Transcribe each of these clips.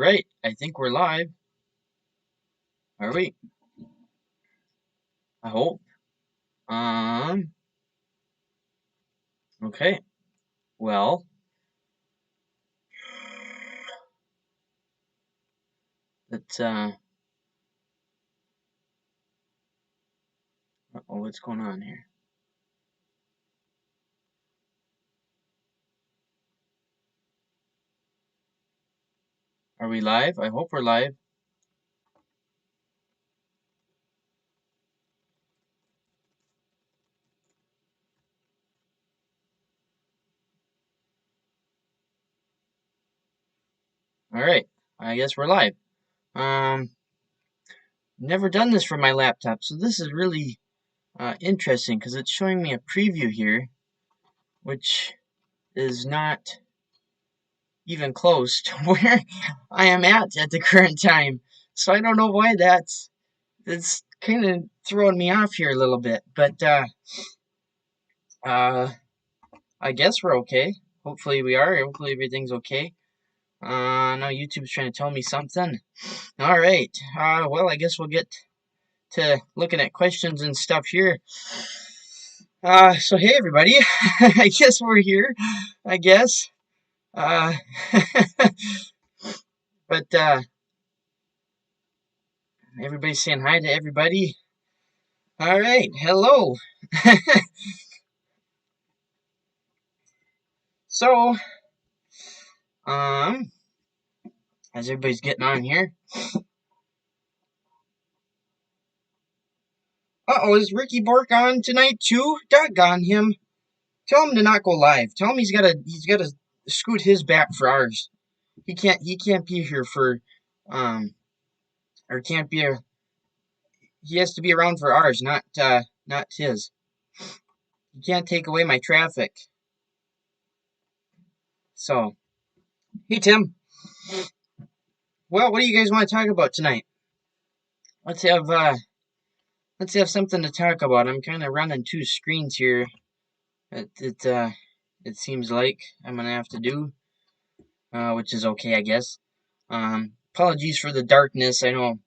Alright, I think we're live. Are we? I hope. Okay. Well, let's, what's going on here? Are we live? I hope we're live. Alright, I guess we're live. Never done this for my laptop, so this is really, interesting, because it's showing me a preview here, which is not even close to where I am at the current time. So I don't know why it's kind of throwing me off here a little bit, but I guess we're okay. Hopefully we are. Hopefully everything's okay. Now YouTube's trying to tell me something. All right. Well, I guess we'll get to looking at questions and stuff here. So hey everybody, I guess we're here. I guess. But everybody's saying hi to everybody. All right. Hello. So, as everybody's getting on here. Uh-oh, is Ricky Bork on tonight too? Doggone him. Tell him to not go live. Tell him he's gotta scoot his back for ours. He can't be here for or can't be he has to be around for ours, not his. He can't take away my traffic. So, hey Tim. Well, what do you guys want to talk about tonight? Let's have something to talk about. I'm kind of running two screens here. It seems like I'm gonna have to do, which is okay, I guess. Apologies for the darkness. I know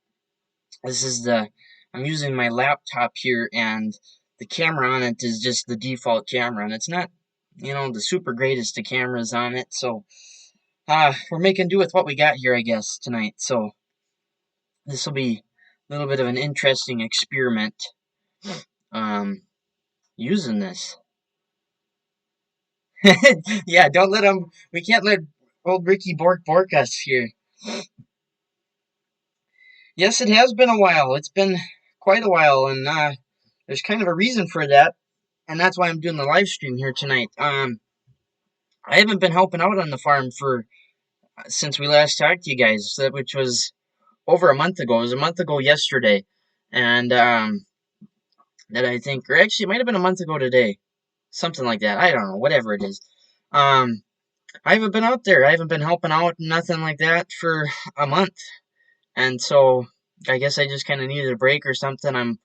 I'm using my laptop here, and the camera on it is just the default camera, and it's not, the super greatest of cameras on it. So, we're making do with what we got here, I guess, tonight. So, this will be a little bit of an interesting experiment, using this. Yeah, we can't let old Ricky Bork us here. Yes, it has been a while. It's been quite a while, and there's kind of a reason for that, and that's why I'm doing the live stream here tonight. I haven't been helping out on the farm since we last talked to you guys, which was over a month ago. It was a month ago yesterday, and that I think, or actually, it might have been a month ago today, something like that. I don't know, whatever it is. I haven't been out there. I haven't been helping out, nothing like that, for a month. And so I guess I just kind of needed a break or something. I'm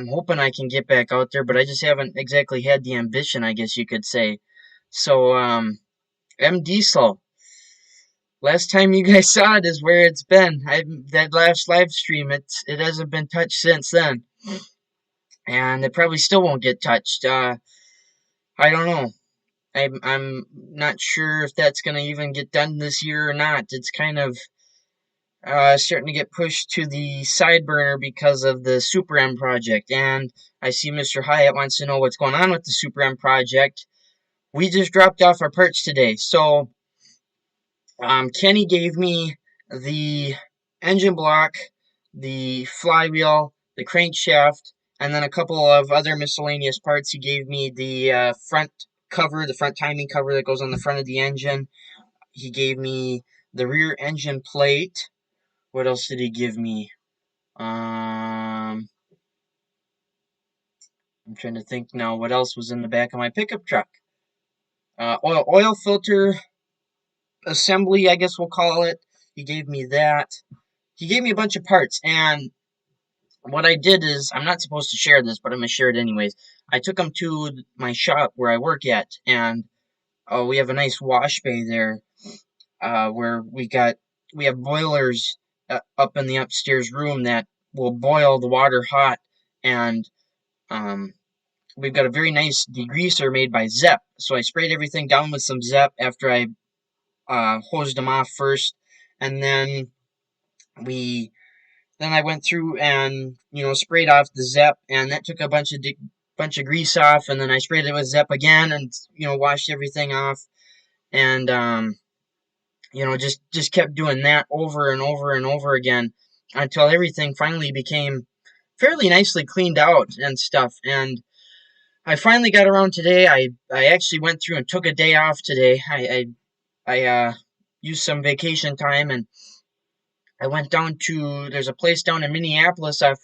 hoping I can get back out there, but I just haven't exactly had the ambition, I guess you could say. So M Diesel, last time you guys saw it is where it's been. That last live stream, it hasn't been touched since then, and it probably still won't get touched. I don't know. I'm not sure if that's gonna even get done this year or not. It's kind of starting to get pushed to the side burner because of the Superm project. And I see Mr. Hyatt wants to know what's going on with the Superm project. We just dropped off our parts today. So Kenny gave me the engine block, the flywheel, the crankshaft, and then a couple of other miscellaneous parts. He gave me the front cover, the front timing cover that goes on the front of the engine. He gave me the rear engine plate. What else did he give me? I'm trying to think now what else was in the back of my pickup truck. Oil filter assembly, I guess we'll call it. He gave me that. He gave me a bunch of parts, and what I did is, I'm not supposed to share this, but I'm going to share it anyways. I took them to my shop where I work at, and we have a nice wash bay there, where we got we have boilers up in the upstairs room that will boil the water hot, and um, we've got a very nice degreaser made by Zep. So I sprayed everything down with some Zep after I hosed them off first, and we then I went through and sprayed off the Zep, and that took a bunch of grease off, and then I sprayed it with Zep again, and washed everything off, and just kept doing that over and over and over again until everything finally became fairly nicely cleaned out and stuff. And I finally got around today. I actually went through and took a day off today. I used some vacation time, and I went down to there's a place down in Minneapolis off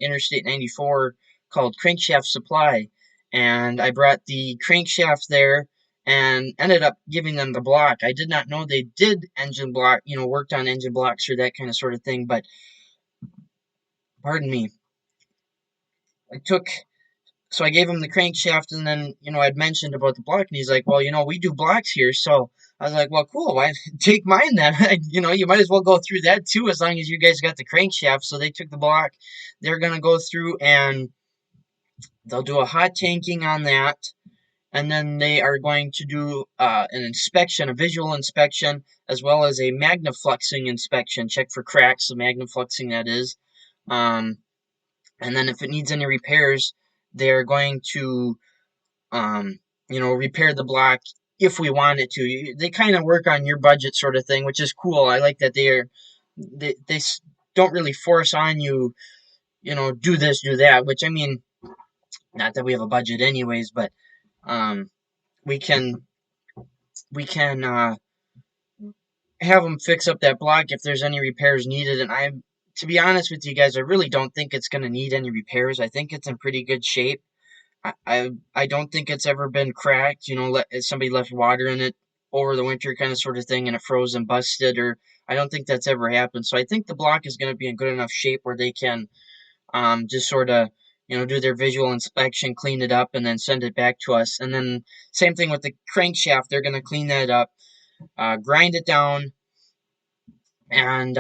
Interstate 94 called Crankshaft Supply, and I brought the crankshaft there and ended up giving them the block. I did not know they did engine block, worked on engine blocks or that kind of sort of thing, but pardon me. I took So I gave him the crankshaft, and then I'd mentioned about the block, and he's like, "Well, we do blocks here." So I was like, "Well, cool. Why take mine then? You might as well go through that too, as long as you guys got the crankshaft." So they took the block. They're gonna go through and they'll do a hot tanking on that, and then they are going to do an inspection, a visual inspection, as well as a Magnafluxing inspection. Check for cracks, the Magnafluxing that is. Um, and then if it needs any repairs, they're going to repair the block if we wanted to. They kind of work on your budget sort of thing, which is cool. I like that they don't really force on you, do this, do that, which I mean, not that we have a budget anyways, but um, we can we can have them fix up that block if there's any repairs needed. And to be honest with you guys, I really don't think it's going to need any repairs. I think it's in pretty good shape. I don't think it's ever been cracked. Somebody left water in it over the winter, kind of sort of thing, and it froze and busted. Or I don't think that's ever happened. So I think the block is going to be in good enough shape where they can just sort of do their visual inspection, clean it up, and then send it back to us. And then same thing with the crankshaft. They're going to clean that up, grind it down, and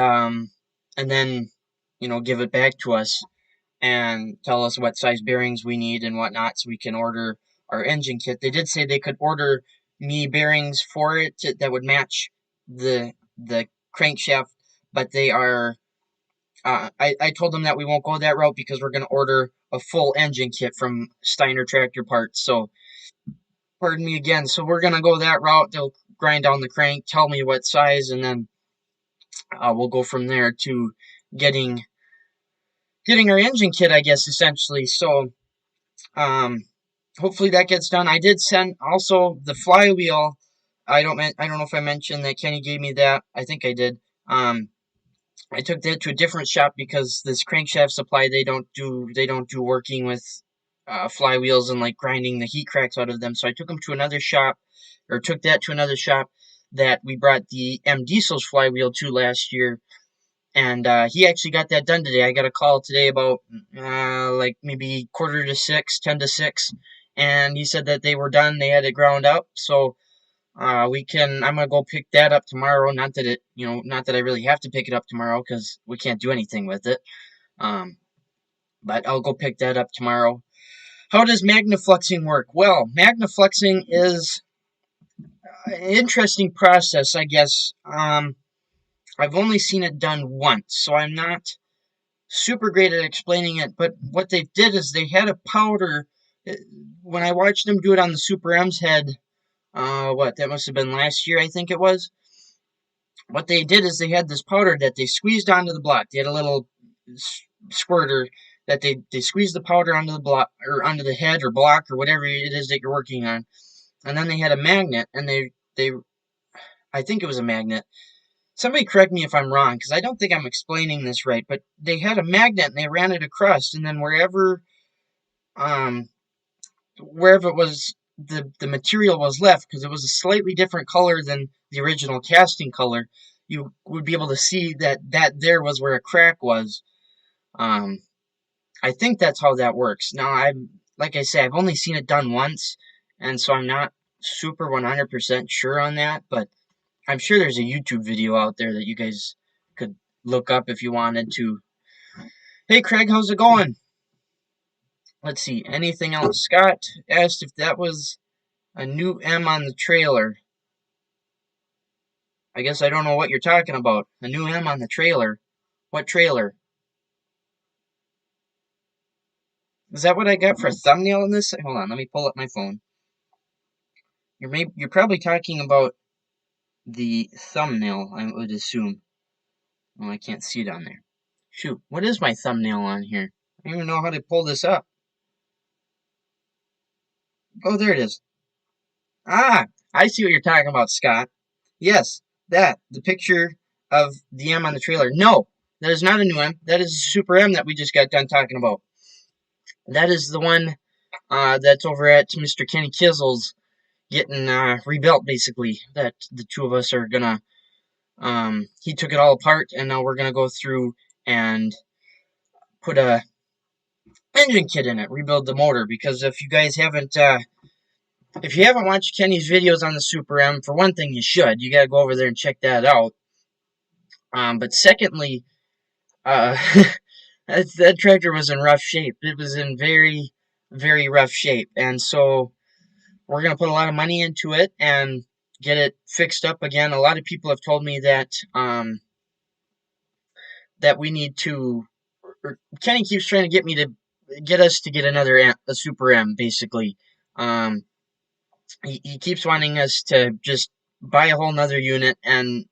then give it back to us and tell us what size bearings we need and whatnot, so we can order our engine kit. They did say they could order me bearings for it that would match the crankshaft, but they are. I told them that we won't go that route because we're going to order a full engine kit from Steiner Tractor Parts. So, pardon me again. So we're going to go that route. They'll grind down the crank, tell me what size, and then we'll go from there to getting our engine kit, I guess, essentially. So Um, hopefully that gets done. I did send also the flywheel. I don't know if I mentioned that Kenny gave me that. I think I did. I took that to a different shop because this crankshaft supply they don't do working with flywheels and like grinding the heat cracks out of them. So I took them to another shop, or took that to another shop that we brought the M Diesel's flywheel to last year, and he actually got that done today. I got a call today about like maybe quarter to six, 10 to 6, and he said that they were done. They had it ground up, so I'm gonna go pick that up tomorrow. Not that I really have to pick it up tomorrow because we can't do anything with it. Um, but I'll go pick that up tomorrow. How does Magnafluxing work? Well, Magnafluxing is an interesting process, I guess. I've only seen it done once, so I'm not super great at explaining it, but what they did is they had a powder. uh, When I watched them do it on the Superm's head, that must have been last year, I think it was. What they did is they had this powder that they squeezed onto the block. They had a little squirter that they squeezed the powder onto the block, or onto the head or block or whatever it is that you're working on, and then they had a magnet, and they I think it was a magnet. Somebody correct me if I'm wrong, because I don't think I'm explaining this right, but they had a magnet and they ran it across, and then um, wherever it was the material was left, because it was a slightly different color than the original casting color, you would be able to see that there was where a crack was. Um, I think that's how that works. Now, like I say, I've only seen it done once, and so I'm not super 100% sure on that, but I'm sure there's a YouTube video out there that you guys could look up if you wanted to. Hey, Craig, how's it going? Let's see, anything else? Scott asked if that was a new M on the trailer. I guess I don't know what you're talking about. A new M on the trailer. What trailer? Is that what I got for a thumbnail in this? Hold on, let me pull up my phone. You're probably talking about the thumbnail, I would assume. Oh, I can't see it on there. Shoot, what is my thumbnail on here? I don't even know how to pull this up. Oh, there it is. Ah, I see what you're talking about, Scott. Yes, that. The picture of the M on the trailer. No, that is not a new M. That is a Super M that we just got done talking about. That is the one that's over at Mr. Kenny Kizzle's getting rebuilt, basically. That the two of us are gonna. He took it all apart, and now we're gonna go through and put a engine kit in it, rebuild the motor. Because if you guys haven't, if you haven't watched Kenny's videos on the Super M, for one thing, you should. You gotta go over there and check that out. But secondly, uh, that tractor was in rough shape. It was in very, very rough shape, and so we're gonna put a lot of money into it and get it fixed up again. A lot of people have told me that that we need to. Kenny keeps trying to get me to get us to get another a Super M, basically. Um, he keeps wanting us to just buy a whole nother unit, and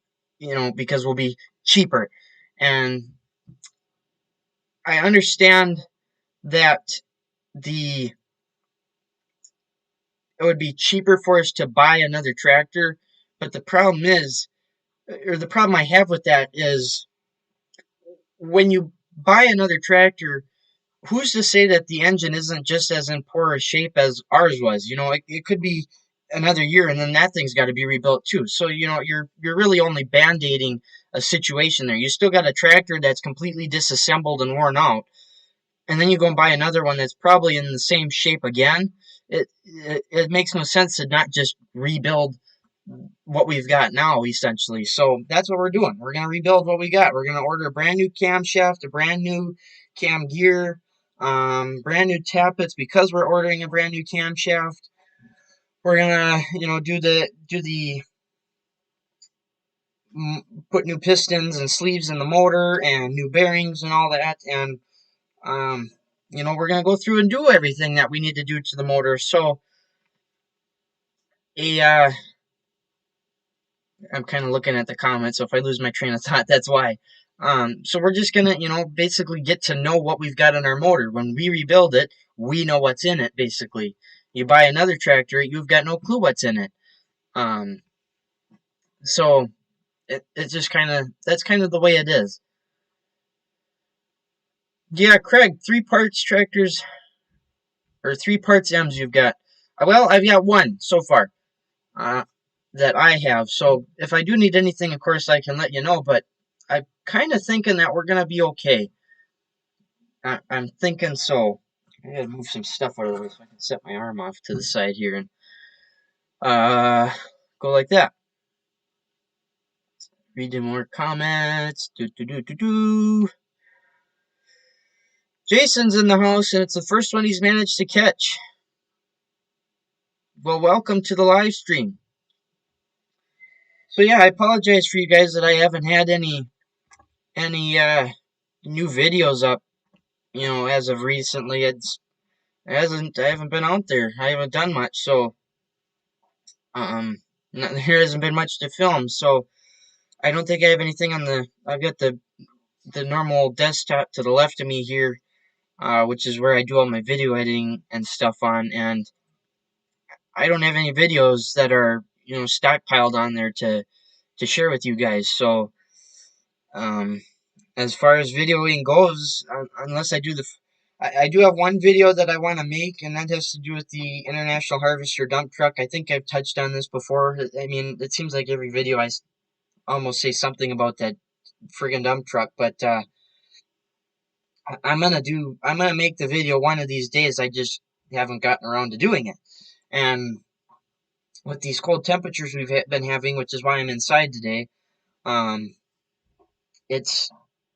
because we'll be cheaper. And I understand that the it would be cheaper for us to buy another tractor, but the problem I have with that is when you buy another tractor, who's to say that the engine isn't just as in poor a shape as ours was? It could be another year, and then that thing's got to be rebuilt too. So you're really only band-aiding a situation there. You still got a tractor that's completely disassembled and worn out, and then you go and buy another one that's probably in the same shape again. It makes no sense to not just rebuild what we've got now, essentially. So that's what we're doing. We're going to rebuild what we got. We're going to order a brand new camshaft, a brand new cam gear, brand new tappets because we're ordering a brand new camshaft. We're gonna, do the put new pistons and sleeves in the motor and new bearings and all that, and um, we're gonna go through and do everything that we need to do to the motor. So, a I'm kind of looking at the comments, so if I lose my train of thought, that's why. So we're just gonna, basically get to know what we've got in our motor. When we rebuild it, we know what's in it, basically. You buy another tractor, you've got no clue what's in it. Um, so it's just that's kind of the way it is. Yeah, Craig, three parts tractors, or three parts M's you've got. Well, I've got one so far. Uh, that I have. So if I do need anything, of course, I can let you know. But I'm kind of thinking that we're gonna be okay. I'm thinking so. I gotta move some stuff out of the way so I can set my arm off to the side here and uh go like that. Reading more comments. Do do do do do. Jason's in the house, and it's the first one he's managed to catch. Well, welcome to the live stream. So yeah, I apologize for you guys that I haven't had any new videos up. As of recently, I haven't been out there. I haven't done much, so there hasn't been much to film. So I don't think I have anything on the. I've got the normal desktop to the left of me here, which is where I do all my video editing and stuff on, and I don't have any videos that are stockpiled on there to share with you guys. So um, as far as videoing goes, unless I do I do have one video that I want to make, and that has to do with the International Harvester dump truck. I think I've touched on this before. I mean, it seems like every video I almost say something about that friggin' dump truck, but I'm gonna make the video one of these days. I just haven't gotten around to doing it. And with these cold temperatures we've been having, which is why I'm inside today. Um, it's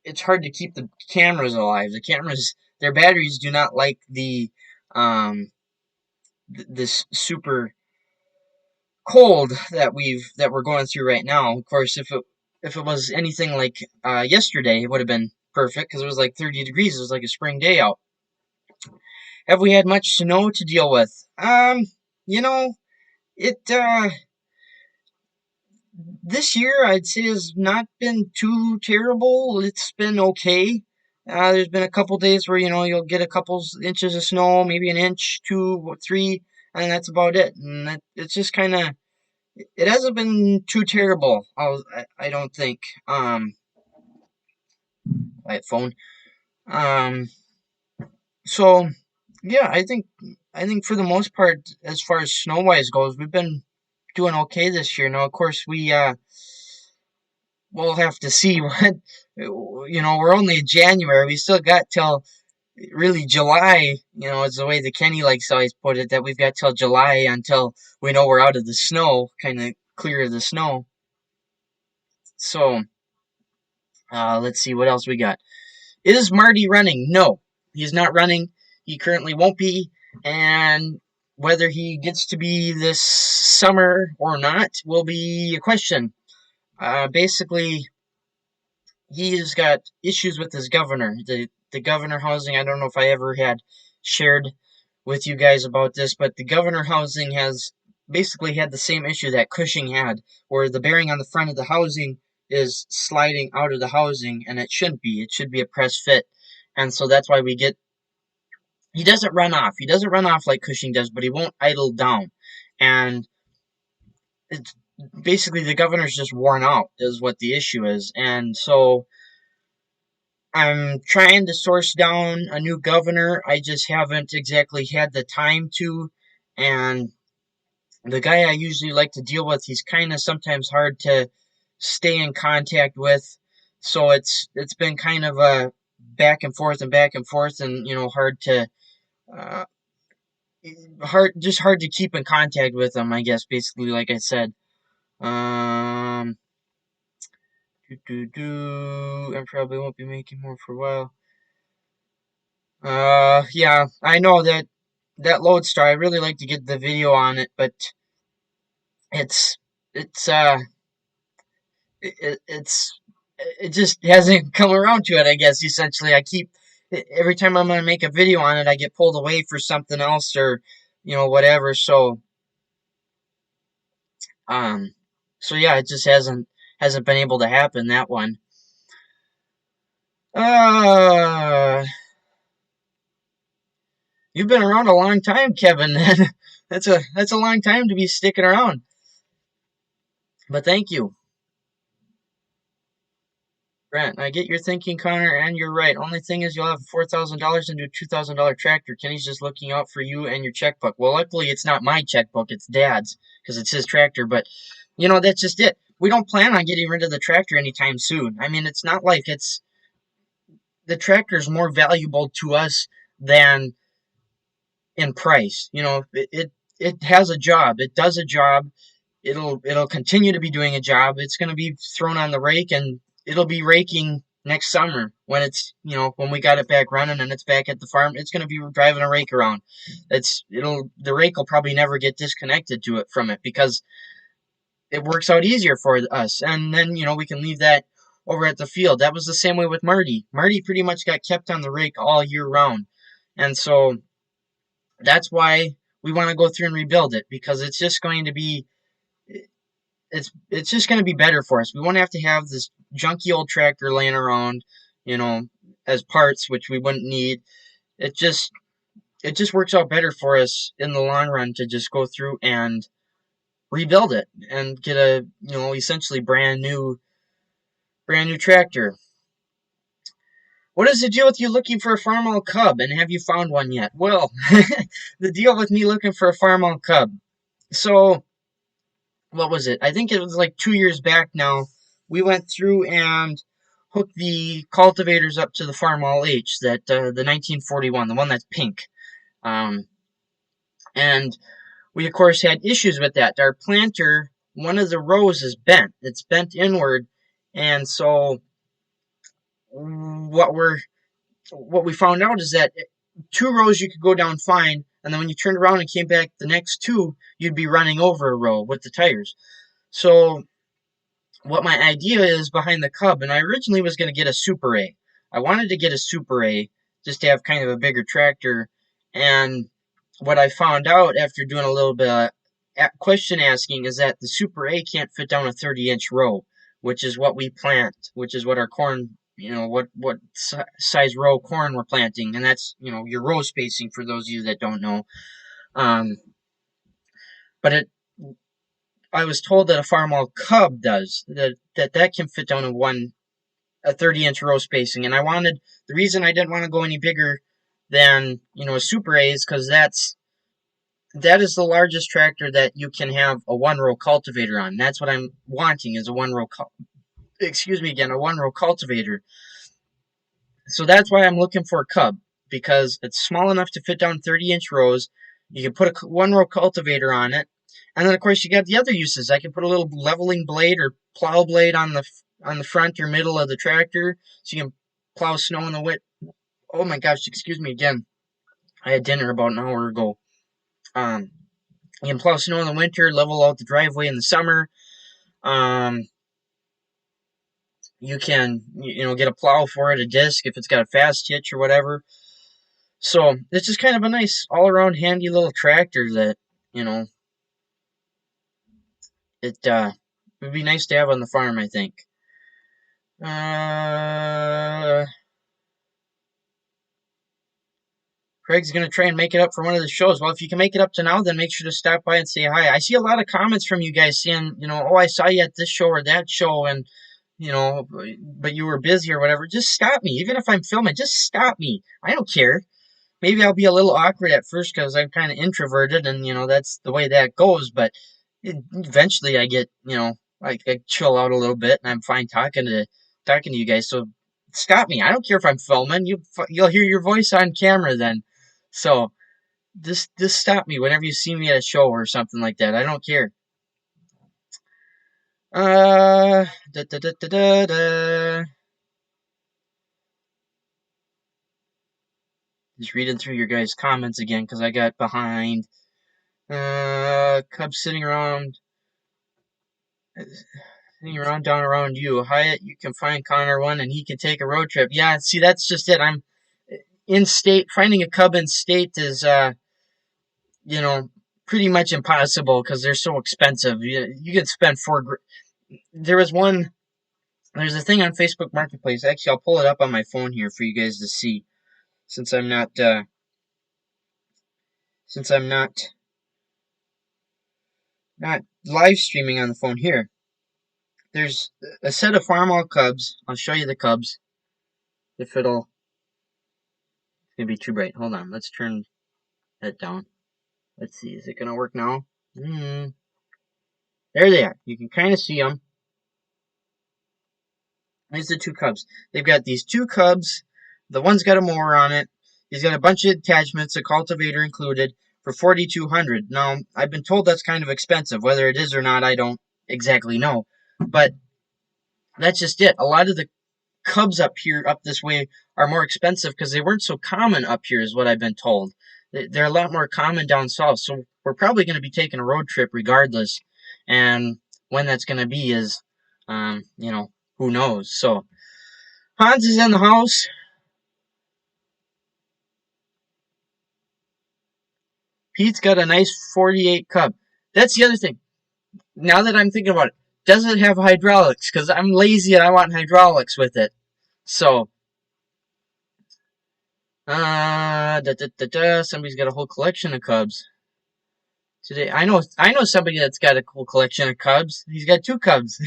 it's hard to keep the cameras alive. The cameras, their batteries do not like the um this super cold that we're going through right now. Of course, if it was anything like yesterday, it would have been perfect because it was like 30 degrees. It was like a spring day out. Have we had much snow to deal with? You know, it this year I'd say has not been too terrible. It's been okay. There's been a couple days where you'll get a couple inches of snow, maybe an inch, two, three, and that's about it. And it's just kind of it hasn't been too terrible. I don't think. Quiet phone. Um, so yeah, I think for the most part, as far as snow wise goes, we've been doing okay this year. Now, of course, we'll have to see what we're only in January. We still got till really July. It's the way that Kenny likes to always put it, that we've got till July until we know we're out of the snow, kind of clear of the snow. So let's see what else we got. Is Marty running? No, he's not running. He currently won't be, and whether he gets to be this summer or not will be a question. Basically, he's got issues with his governor. The governor housing, I don't know if I ever had shared with you guys about this, but the governor housing has basically had the same issue that Cushing had, where the bearing on the front of the housing is sliding out of the housing, and it shouldn't be. It should be a press fit. And so that's why we get he doesn't run off. He doesn't run off like Cushing does, but he won't idle down. And it's basically the governor's just worn out is what the issue is. And so I'm trying to source down a new governor. I just haven't exactly had the time to. And the guy I usually like to deal with, he's kind of sometimes hard to stay in contact with. So it's been kind of a back and forth, and hard to uh, hard to keep in contact with him. I guess basically, like I said. Um, I probably won't be making more for a while. Yeah, I know that Lodestar. I really like to get the video on it, but it's it's uh it's it just hasn't come around to it. I guess essentially, I keep every time I'm gonna make a video on it, I get pulled away for something else or whatever. Um, so yeah, it just hasn't been able to happen. That one. Uh, you've been around a long time, Kevin. That's a long time to be sticking around. But thank you. Grant, I get your thinking, Connor, and you're right. Only thing is, you'll have $4,000 into a $2,000 tractor. Kenny's just looking out for you and your checkbook. Well, luckily, it's not my checkbook; it's Dad's because it's his tractor. But that's just it. We don't plan on getting rid of the tractor anytime soon. I mean, it's not like it's the tractor's more valuable to us than in price. It has a job. It does a job. It'll continue to be doing a job. It's going to be thrown on the rake, and it'll be raking next summer when it's when we got it back running and it's back at the farm. It's going to be driving a rake around. The rake will probably never get disconnected to it from it because it works out easier for us. And then we can leave that over at the field. That was the same way with Marty. Marty pretty much got kept on the rake all year round, and so that's why we want to go through and rebuild it because it's just going to be better for us. We won't have to have this junky old tractor laying around, you know, as parts, which we wouldn't need. It just it just works out better for us in the long run to just go through and rebuild it and get a essentially brand new tractor. What is the deal with you looking for a Farmall Cub, and have you found one yet? Well, the deal with me looking for a Farmall Cub. So what was it? I think it was like 2 years back now. We went through and hooked the cultivators up to the Farmall H, the 1941, the one that's pink. Um, and we of course had issues with that. Our planter, one of the rows is bent. It's bent inward, and so what we found out is that 2 rows you could go down fine, and then when you turned around and came back the next 2, you'd be running over a row with the tires. So what my idea is behind the Cub, and I originally was going to get a Super A. I wanted to get a Super A just to have kind of a bigger tractor, and what I found out after doing a little bit of question asking is that the Super A can't fit down a 30-inch row, which is what we plant, which is what our corn, what size row corn we're planting, and that's, your row spacing for those of you that don't know. But I was told that a Farmall Cub does, that can fit down a 30-inch row spacing, and the reason I didn't want to go any bigger than, a Super A is because that is the largest tractor that you can have a 1-row cultivator on. That's what I'm wanting, is a 1-row, a 1-row cultivator. So that's why I'm looking for a Cub, because it's small enough to fit down 30-inch rows. You can put a 1-row cultivator on it, and then of course you got the other uses. I can put a little leveling blade or plow blade on the front or middle of the tractor, so you can plow snow in the wet. Oh my gosh, excuse me again. I had dinner about an hour ago. You can plow snow in the winter, level out the driveway in the summer. You can, get a plow for it, a disc, if it's got a fast hitch or whatever. So, it's just kind of a nice, all-around handy little tractor that, it would be nice to have on the farm, I think. Craig's going to try and make it up for one of the shows. Well, if you can make it up to now, then make sure to stop by and say hi. I see a lot of comments from you guys saying, oh, I saw you at this show or that show, and, but you were busy or whatever. Just stop me. Even if I'm filming, just stop me. I don't care. Maybe I'll be a little awkward at first because I'm kind of introverted, and, that's the way that goes. But eventually I get, I chill out a little bit, and I'm fine talking to you guys. So stop me. I don't care if I'm filming. You'll hear your voice on camera then. So just stop me whenever you see me at a show or something like that. I don't care. Just reading through your guys' comments again because I got behind. Cubs sitting around down around you. Hyatt, you can find Connor one and he can take a road trip. Yeah, see, that's just it. I'm in state. Finding a Cub in state is, pretty much impossible because they're so expensive. You can spend there's a thing on Facebook Marketplace. Actually, I'll pull it up on my phone here for you guys to see, since I'm not live streaming on the phone here. There's a set of Farmall Cubs. I'll show you the Cubs. If it's gonna be too bright. Hold on. Let's turn that down. Let's see. Is it gonna work now? There they are. You can kind of see them. There's the 2 Cubs. They've got these 2 Cubs. The one's got a mower on it. He's got a bunch of attachments, a cultivator included, for $4,200. Now, I've been told that's kind of expensive. Whether it is or not, I don't exactly know. But that's just it. A lot of the Cubs up this way, are more expensive because they weren't so common up here, is what I've been told. They're a lot more common down south. So we're probably going to be taking a road trip regardless. And when that's going to be is, who knows. So Hans is in the house. Pete's got a nice 48 Cub. That's the other thing. Now that I'm thinking about it, does it have hydraulics? Because I'm lazy and I want hydraulics with it. So, somebody's got a whole collection of Cubs. Today, I know somebody that's got a cool collection of Cubs. He's got 2 Cubs,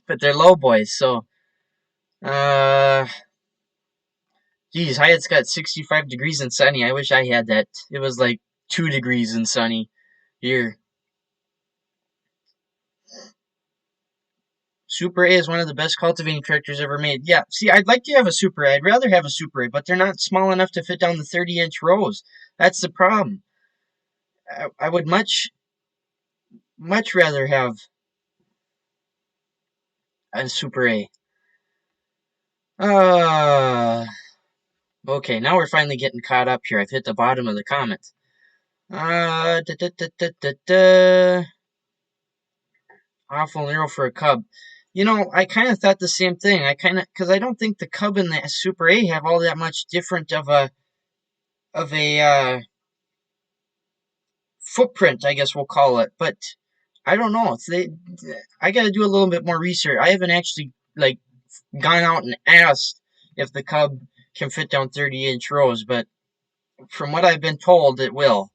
but they're low boys. So, geez, Hyatt's got 65 degrees and sunny. I wish I had that. It was like 2 degrees and sunny here. Super A is one of the best cultivating tractors ever made. Yeah, see, I'd like to have a Super A. I'd rather have a Super A, but they're not small enough to fit down the 30-inch rows. That's the problem. I would much much rather have a Super A. Okay, now we're finally getting caught up here. I've hit the bottom of the comments. Da, da, da, da, da, da. Awful narrow for a Cub. I kind of thought the same thing. Because I don't think the Cub and the Super A have all that much different of a footprint, I guess we'll call it. But I don't know. I got to do a little bit more research. I haven't actually like gone out and asked if the Cub can fit down 30-inch rows, but from what I've been told, it will.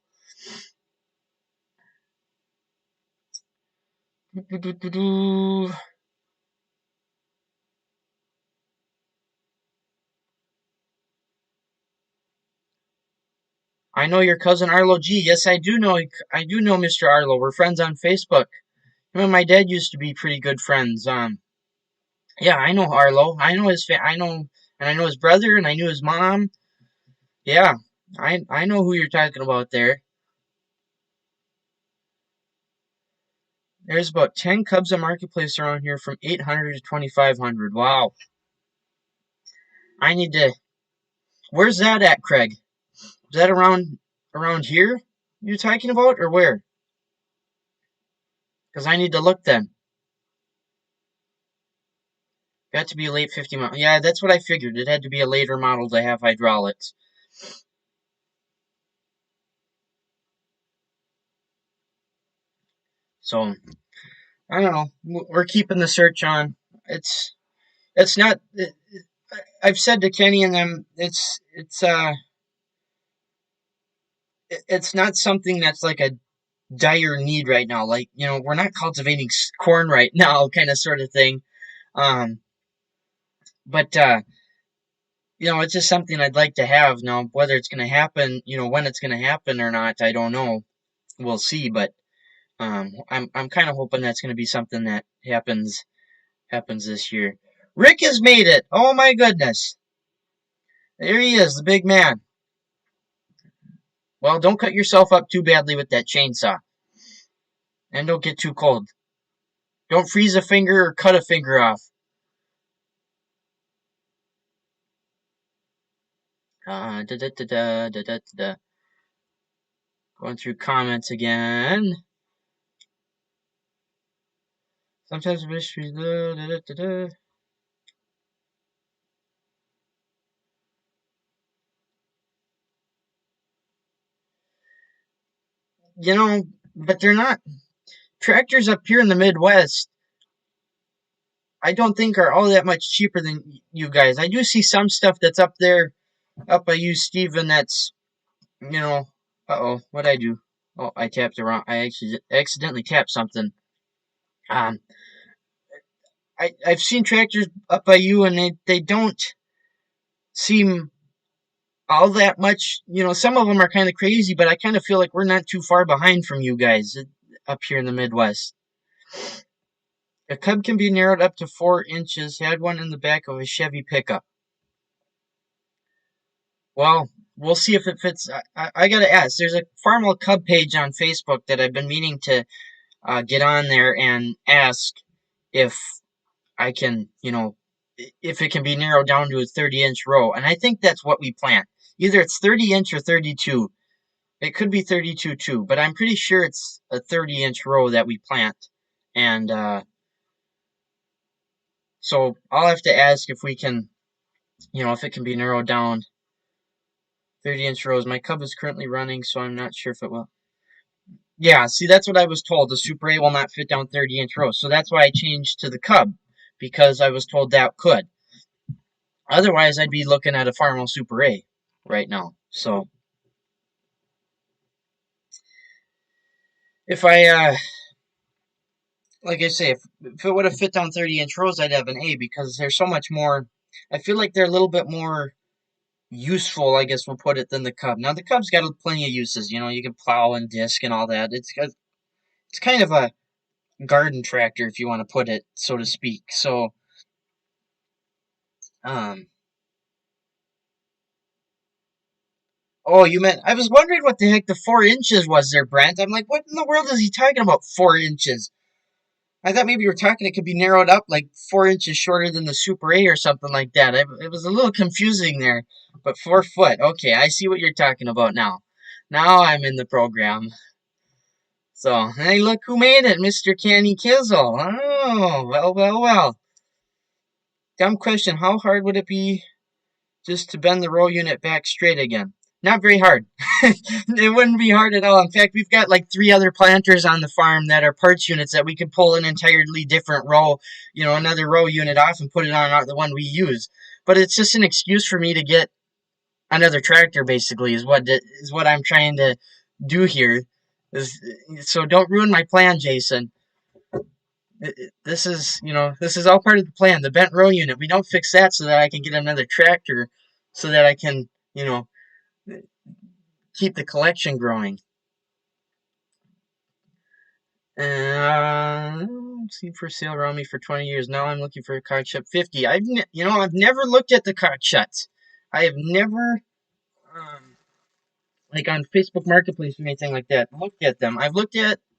I know your cousin Arlo G. Yes, I do know. I do know Mr. Arlo. We're friends on Facebook. Him and my dad used to be pretty good friends. Yeah, I know Arlo. I know I know, and I know his brother, and I knew his mom. Yeah, I know who you're talking about there. There's about 10 Cubs on Marketplace around here from 800 to 2,500. Wow. I need to. Where's that at, Craig? Is that around here you're talking about, or where? Because I need to look then. Got to be a late 50 model. Yeah, that's what I figured. It had to be a later model to have hydraulics. So, I don't know. We're keeping the search on. It's not. I've said to Kenny and them, it's not something that's like a dire need right now. Like, we're not cultivating corn right now, kind of sort of thing. Um, but it's just something I'd like to have. Now, whether it's going to happen, when it's going to happen or not, I don't know. We'll see. But I'm kind of hoping that's going to be something that happens this year. Rick has made it. Oh my goodness, there he is, the big man. Well, don't cut yourself up too badly with that chainsaw, and don't get too cold. Don't freeze a finger or cut a finger off. Da da da da da da da. Going through comments again. Sometimes mysteries. Da, da, da, da, da. But they're not. Tractors up here in the Midwest, I don't think are all that much cheaper than you guys. I do see some stuff that's up there, up by you, Steven, that's, what'd I do? Oh, I tapped the wrong, I actually accidentally tapped something. Um, I've seen tractors up by you and they don't seem all that much. Some of them are kind of crazy, but I kind of feel like we're not too far behind from you guys up here in the Midwest. A Cub can be narrowed up to 4 inches. Had one in the back of a Chevy pickup. Well, we'll see if it fits. I gotta ask. There's a Farmall Cub page on Facebook that I've been meaning to get on there and ask if I can, if it can be narrowed down to a 30-inch row. And I think that's what we plan. Either it's 30-inch or 32. It could be 32 too, but I'm pretty sure it's a 30-inch row that we plant. And so I'll have to ask if we can, if it can be narrowed down 30-inch rows. My Cub is currently running, so I'm not sure if it will. Yeah, see, that's what I was told. The Super A will not fit down 30-inch rows. So that's why I changed to the Cub, because I was told that could. Otherwise, I'd be looking at a Farmall Super A right now. So if like I say, if it would have fit down 30-inch rows, I'd have an A because they're so much more. I feel like they're a little bit more useful, I guess we'll put it, than the Cub. Now the Cub's got plenty of uses. You can plow and disc and all that. It's kind of a garden tractor, if you want to put it, so to speak. So, um, Oh, you meant, I was wondering what the heck the 4 inches was there, Brent. I'm like, what in the world is he talking about, 4 inches? I thought maybe you were talking it could be narrowed up like 4 inches shorter than the Super A or something like that. It was a little confusing there, but 4 foot. Okay, I see what you're talking about now. Now I'm in the program. So, hey, look who made it, Mr. Canny Kizzle. Oh, well, well, well. Dumb question. How hard would it be just to bend the row unit back straight again? Not very hard. It wouldn't be hard at all. In fact, we've got like 3 other planters on the farm that are parts units that we could pull an entirely different row, another row unit off and put it on the one we use. But it's just an excuse for me to get another tractor. Basically, is what I'm trying to do here. Is so don't ruin my plan, Jason. This is all part of the plan. The bent row unit. We don't fix that so that I can get another tractor, so that I can keep the collection growing. Seen for sale around me for 20 years. Now I'm looking for a cockshut 50. I've never looked at the cockshuts. I have never, like on Facebook Marketplace or anything like that, looked at them.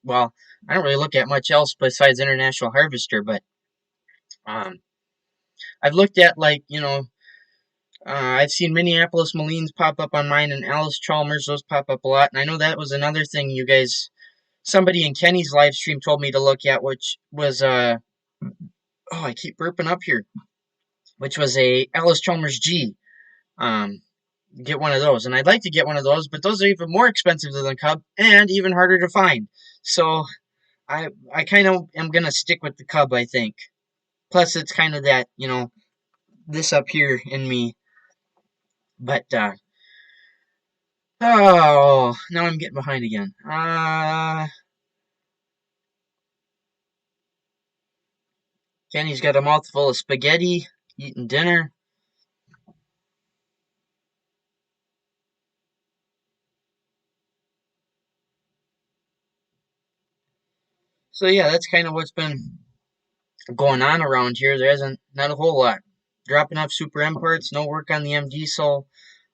Well, I don't really look at much else besides International Harvester, but um, I've looked at I've seen Minneapolis Malines pop up on mine and Alice Chalmers. Those pop up a lot. And I know that was another thing somebody in Kenny's live stream told me to look at, which was, I keep burping up here, which was a Alice Chalmers G. Um, get one of those. And I'd like to get one of those, but those are even more expensive than the Cub and even harder to find. So I kind of am going to stick with the Cub, I think. Plus, it's kind of that, this up here in me. But, now I'm getting behind again. Kenny's got a mouthful of spaghetti, eating dinner. So yeah, that's kind of what's been going on around here. There isn't not a whole lot. Dropping off Superm parts, no work on the M diesel,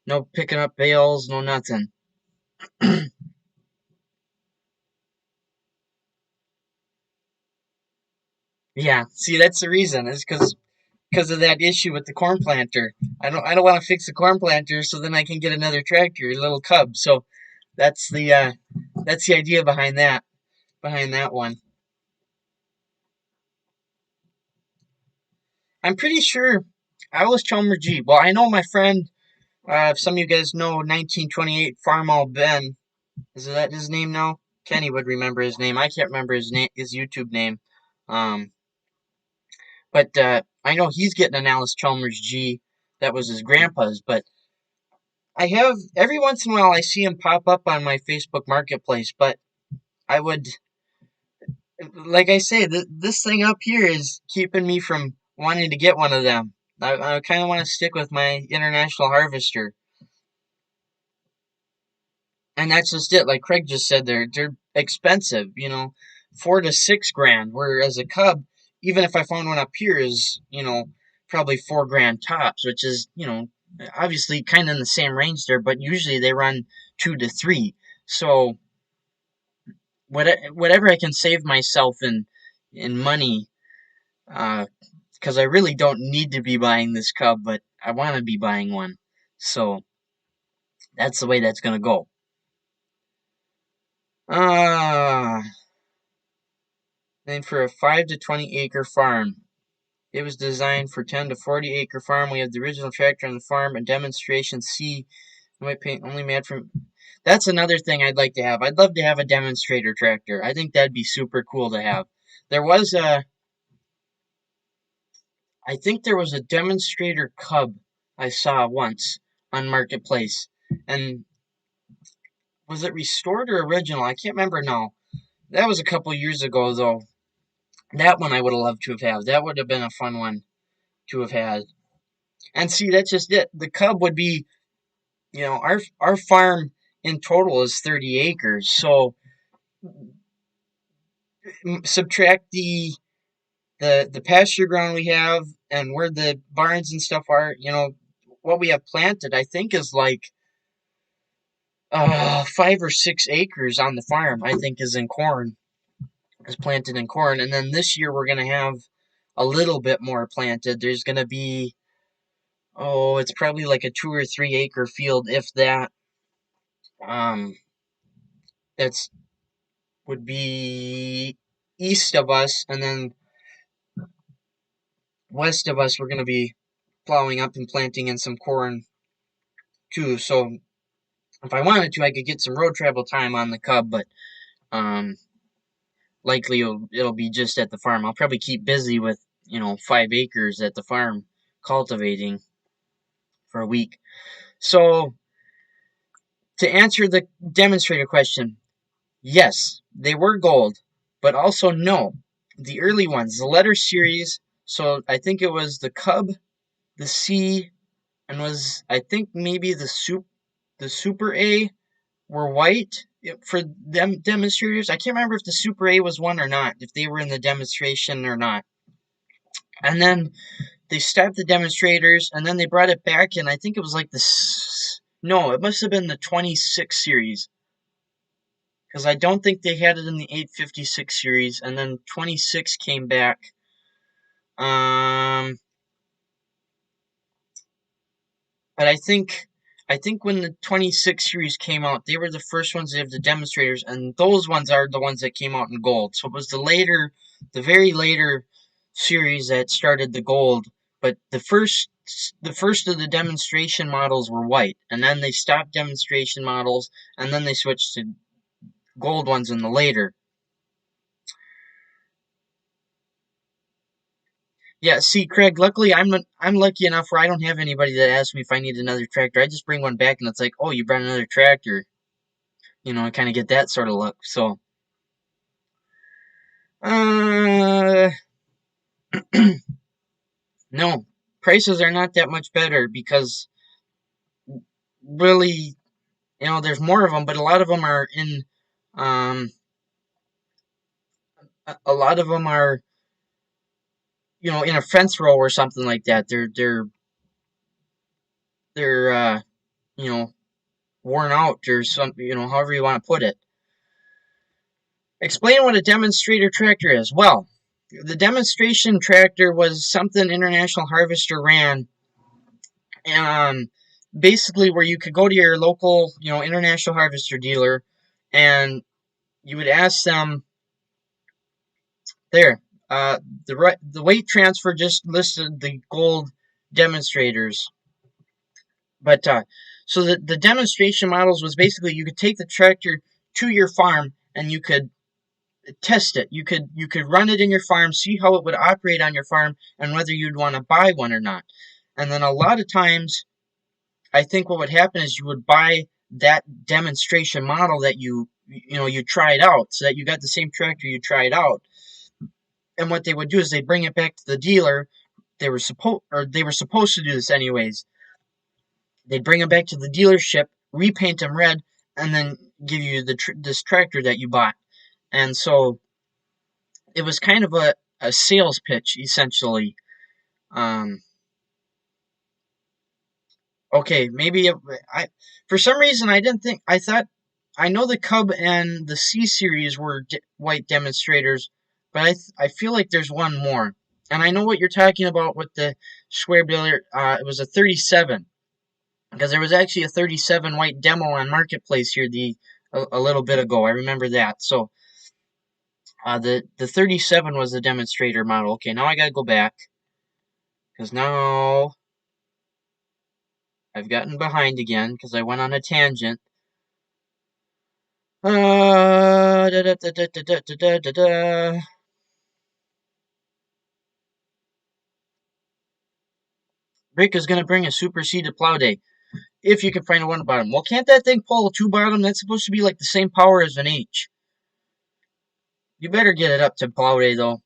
no picking up bales, no nothing. Yeah, see that's the reason. Is because of that issue with the corn planter. I don't want to fix the corn planter so then I can get another tractor, a little Cub. So that's the idea behind that one. I'm pretty sure Alice Chalmers G. Well, I know my friend. If some of you guys know 1928 Farmall Ben, is that his name now? Kenny would remember his name. I can't remember his YouTube name. Um, but I know he's getting an Alice Chalmers G. That was his grandpa's. But I have every once in a while I see him pop up on my Facebook Marketplace. But I would, like I say, this thing up here is keeping me from wanting to get one of them. I kind of want to stick with my International Harvester. And that's just it. Like Craig just said, they're expensive. 4 to 6 grand. Whereas a Cub, even if I found one up here, is probably 4 grand tops, which is obviously kind of in the same range there. But usually they run 2 to 3. So whatever I can save myself in money, because I really don't need to be buying this Cub, but I want to be buying one. So that's the way that's gonna go. Ah. Designed for a 5 to 20 acre farm. It was designed for 10 to 40 acre farm. We have the original tractor on the farm, a demonstration C. Might paint only made from. That's another thing I'd like to have. I'd love to have a demonstrator tractor. I think that'd be super cool to have. There was I think there was a demonstrator Cub I saw once on Marketplace. And was it restored or original? I can't remember now. That was a couple years ago though. That one I would have loved to have had. That would have been a fun one to have had. And see, that's just it. The Cub would be, our farm in total is 30 acres. So subtract the pasture ground we have and where the barns and stuff are. What we have planted, I think is like 5 or 6 acres on the farm, I think, is in corn. Is planted in corn. And then this year we're going to have a little bit more planted. There's going to be, it's probably like a 2 or 3 acre field, if that. Um, that's would be east of us, and then west of us, we're going to be plowing up and planting in some corn too. So if I wanted to, I could get some road travel time on the Cub, but um, likely it'll be just at the farm. I'll probably keep busy with 5 acres at the farm cultivating for a week. So to answer the demonstrator question, yes, they were gold, but also no. The early ones, the letter series. So I think it was the Cub, the C, and was I think maybe the Super A were white for them demonstrators. I can't remember if the Super A was one or not, if they were in the demonstration or not. And then they stopped the demonstrators, and then they brought it back, and I think it was like no, it must have been the 26 series, because I don't think they had it in the 856 series, and then 26 came back. Um, but I think when the 26 series came out, they were the first ones to have the demonstrators, and those ones are the ones that came out in gold. So it was the very later series that started the gold. But the first of the demonstration models were white, and then they stopped demonstration models, and then they switched to gold ones in the later. Yeah, see, Craig, luckily I'm lucky enough where I don't have anybody that asks me if I need another tractor. I just bring one back and it's like, "Oh, you brought another tractor." I kind of get that sort of luck. So, uh no, prices are not that much better because really, there's more of them, but a lot of them are in um a lot of them are, in a fence row or something like that. They're you know, worn out or something, however you want to put it. Explain what a demonstrator tractor is. Well, the demonstration tractor was something International Harvester ran, um, basically where you could go to your local, International Harvester dealer, and you would ask them there. Uh, the weight transfer just listed the gold demonstrators, but so the demonstration models was basically you could take the tractor to your farm and you could test it. You could run it in your farm, see how it would operate on your farm, and whether you'd want to buy one or not. And then a lot of times, I think what would happen is you would buy that demonstration model that you tried out, so that you got the same tractor you tried out. And what they would do is they bring it back to the dealer. They were supposed to do this anyways. They'd bring them back to the dealership, repaint them red, and then give you this tractor that you bought. And so it was kind of a sales pitch, essentially. Um, okay, maybe I for some reason I didn't think I thought I know the Cub and the C series were white demonstrators, but I feel like there's one more, and I know what you're talking about with the square dealer. It was a 37 because there was actually a 37 white demo on Marketplace here a little bit ago. I remember that. So the 37 was the demonstrator model. Okay, now I gotta go back because now I've gotten behind again because I went on a tangent. Da, da, da, da, da, da, da, da, da. Rick is going to bring a superseded plow day. If you can find a one bottom. Well, can't that thing pull a two bottom? That's supposed to be like the same power as an H. You better get it up to plow day, though.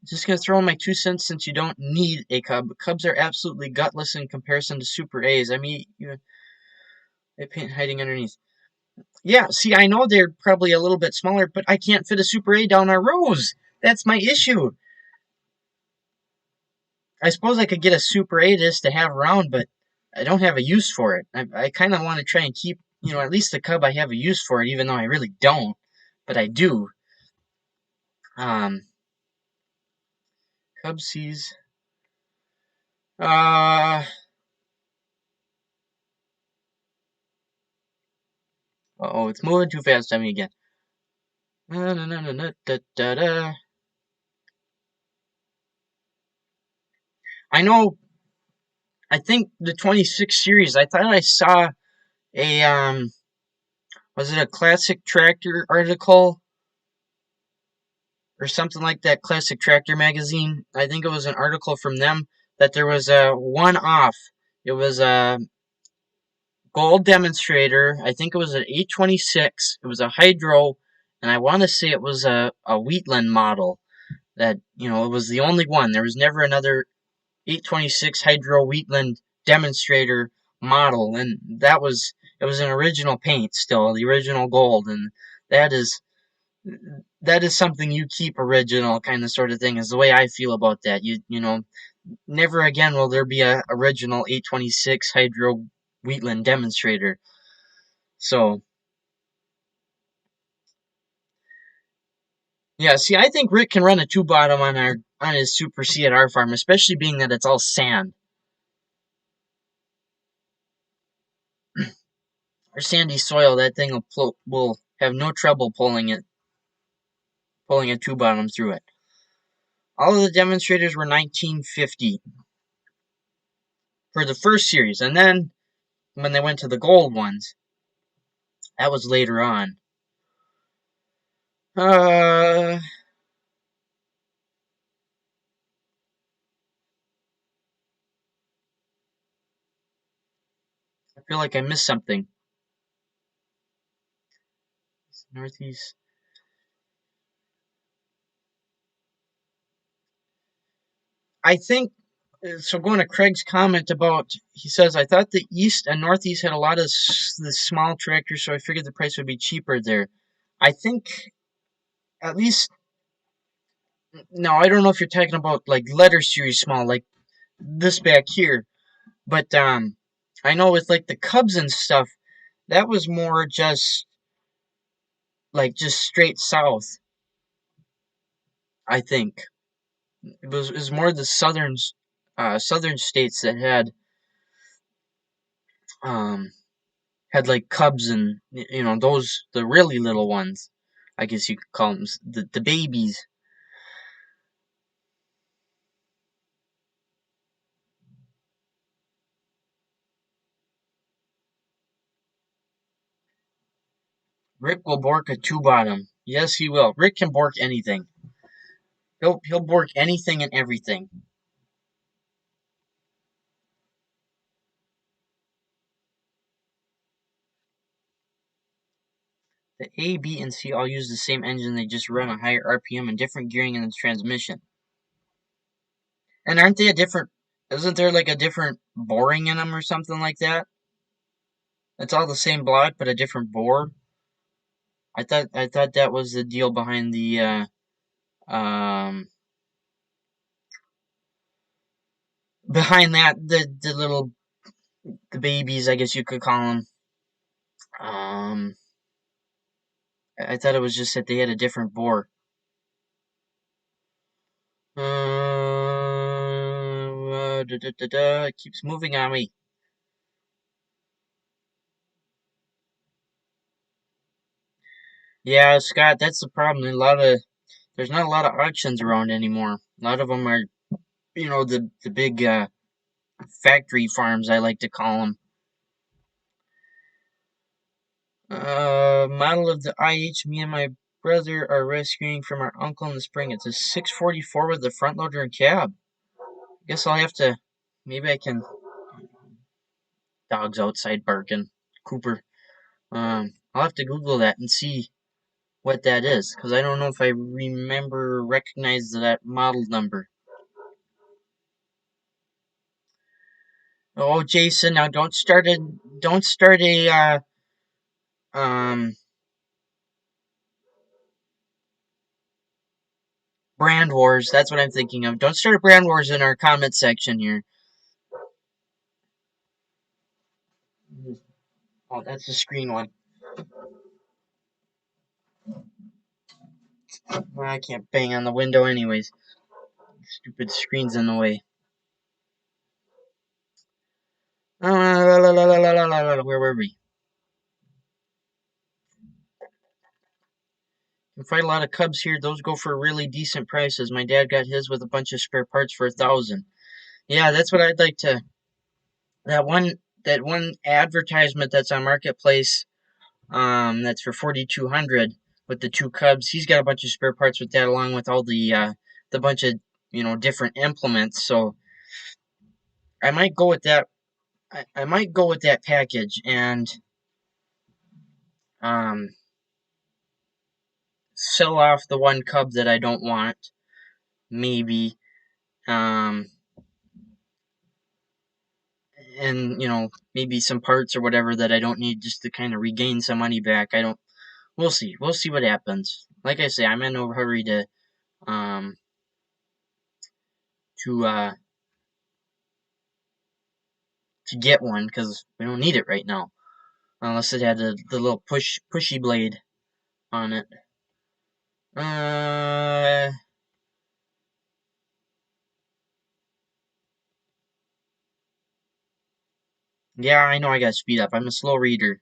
Just going to throw in my 2 cents since you don't need a Cub. Cubs are absolutely gutless in comparison to Super A's. I mean, they paint hiding underneath. Yeah, see, I know they're probably a little bit smaller, but I can't fit a Super A down our rows. That's my issue. I suppose I could get a Super A just to have around, but I don't have a use for it. I kind of want to try and keep, at least the cub I have a use for it, even though I really don't, but I do. Cub sees. Uh-oh, it's moving too fast on me again. I know, I think the 26 series, I thought I saw a, was it a Classic Tractor article or something like that, Classic Tractor magazine? I think it was an article from them that there was a one-off. It was a gold Demonstrator. I think it was an 826. It was a Hydro, and I want to say it was a Wheatland model. That, it was the only one. There was never another 826 Hydro Wheatland Demonstrator model, and it was an original paint still, the original gold, and that is that is something you keep original, kind of sort of thing, is the way I feel about that. Never again will there be a original 826 Hydro Wheatland Demonstrator. So, yeah, see, I think Rick can run a two bottom on his Super C at our farm, especially being that it's all sand. Or sandy soil, that thing will have no trouble pulling a two bottom through it. All of the demonstrators were 1950 for the first series, and then when they went to the gold ones, that was later on. I feel like I missed something. Northeast. I think so. Going to Craig's comment about, he says, I thought the East and Northeast had a lot of the small tractors, so I figured the price would be cheaper there. I think, at least, no, I don't know if you're talking about like letter series small, like this back here, but I know with like the Cubs and stuff, that was more just like just straight south. I think it was more the southern states that um had like cubs and those the really little ones. I guess you could call them the babies. Rick will bork a two bottom. Yes, he will. Rick can bork anything. He'll bork anything and everything. The A, B, and C all use the same engine. They just run a higher RPM and different gearing in the transmission. And aren't they a different? Isn't there like a different boring in them or something like that? It's all the same block but a different bore. I thought that was the deal behind um behind that the little the babies, I guess you could call them. I thought it was just that they had a different bore. It keeps moving on me. Yeah, Scott, that's the problem. There's not a lot of auctions around anymore. A lot of them are, the big factory farms, I like to call them. Model of the IH me and my brother are rescuing from our uncle in the spring. It's a 644 with the front loader and cab. Guess I'll have to, maybe I can, dogs outside barking. Cooper. I'll have to Google that and see what that is, because I don't know if I recognize that model number. Oh, Jason, now don't start a um brand wars. That's what I'm thinking of. Don't start a brand wars in our comment section here. Oh, that's the screen one. Well, I can't bang on the window anyways. Stupid screen's in the way. Where were we? You can find a lot of Cubs here. Those go for really decent prices. My dad got his with a bunch of spare parts for $1,000. Yeah, that's what I'd like to. That one advertisement that's on Marketplace, that's for 4,200 with the two Cubs. He's got a bunch of spare parts with that, along with all the bunch of different implements. So I might go with that. I might go with that package and um sell off the one Cub that I don't want. Maybe. Um, and maybe some parts or whatever that I don't need, just to kind of regain some money back. I don't. We'll see. We'll see what happens. Like I say, I'm in no hurry um to uh to get one because we don't need it right now, unless it had the little pushy blade on it. Uh, yeah, I know I got to speed up. I'm a slow reader.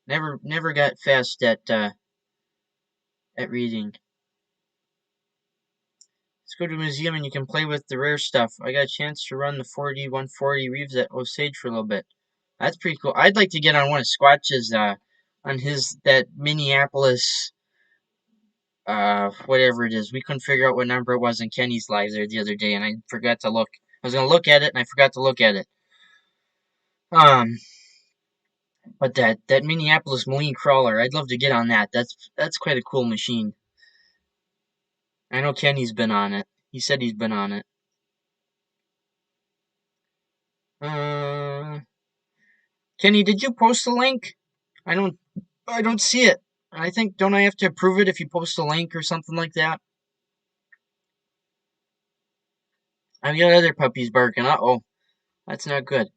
Never got fast at reading. Let's go to a museum and you can play with the rare stuff. I got a chance to run the 140 Reeves at Osage for a little bit. That's pretty cool. I'd like to get on one of Squatch's on that Minneapolis whatever it is. We couldn't figure out what number it was in Kenny's live there the other day, and I forgot to look. I was gonna look at it and I forgot to look at it. Um but that Minneapolis Marine crawler, I'd love to get on that. That's quite a cool machine. I know Kenny's been on it. He said he's been on it. Uh Kenny, did you post a link? I don't I don't see it. I think don't I have to approve it if you post a link or something like that? I've got other puppies barking. Uh-oh. That's not good.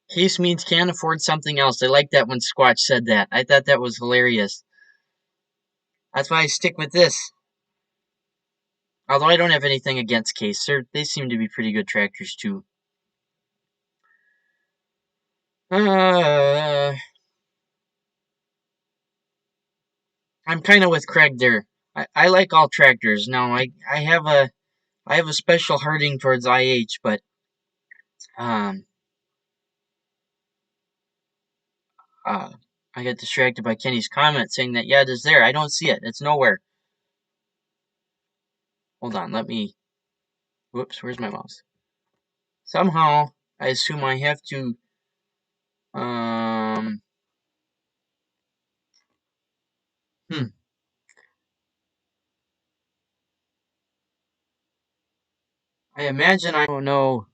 Case means can't afford something else. I like that when Squatch said that. I thought that was hilarious. That's why I stick with this. Although I don't have anything against Case. They seem to be pretty good tractors too. Uh, I'm kind of with Craig there. I like all tractors. Now I have a special hearting towards IH, but um uh I got distracted by Kenny's comment saying that yeah, it is there. I don't see it. It's nowhere. Hold on, let me. Whoops, where's my mouse? Somehow I assume I have to um hmm. I imagine I don't know.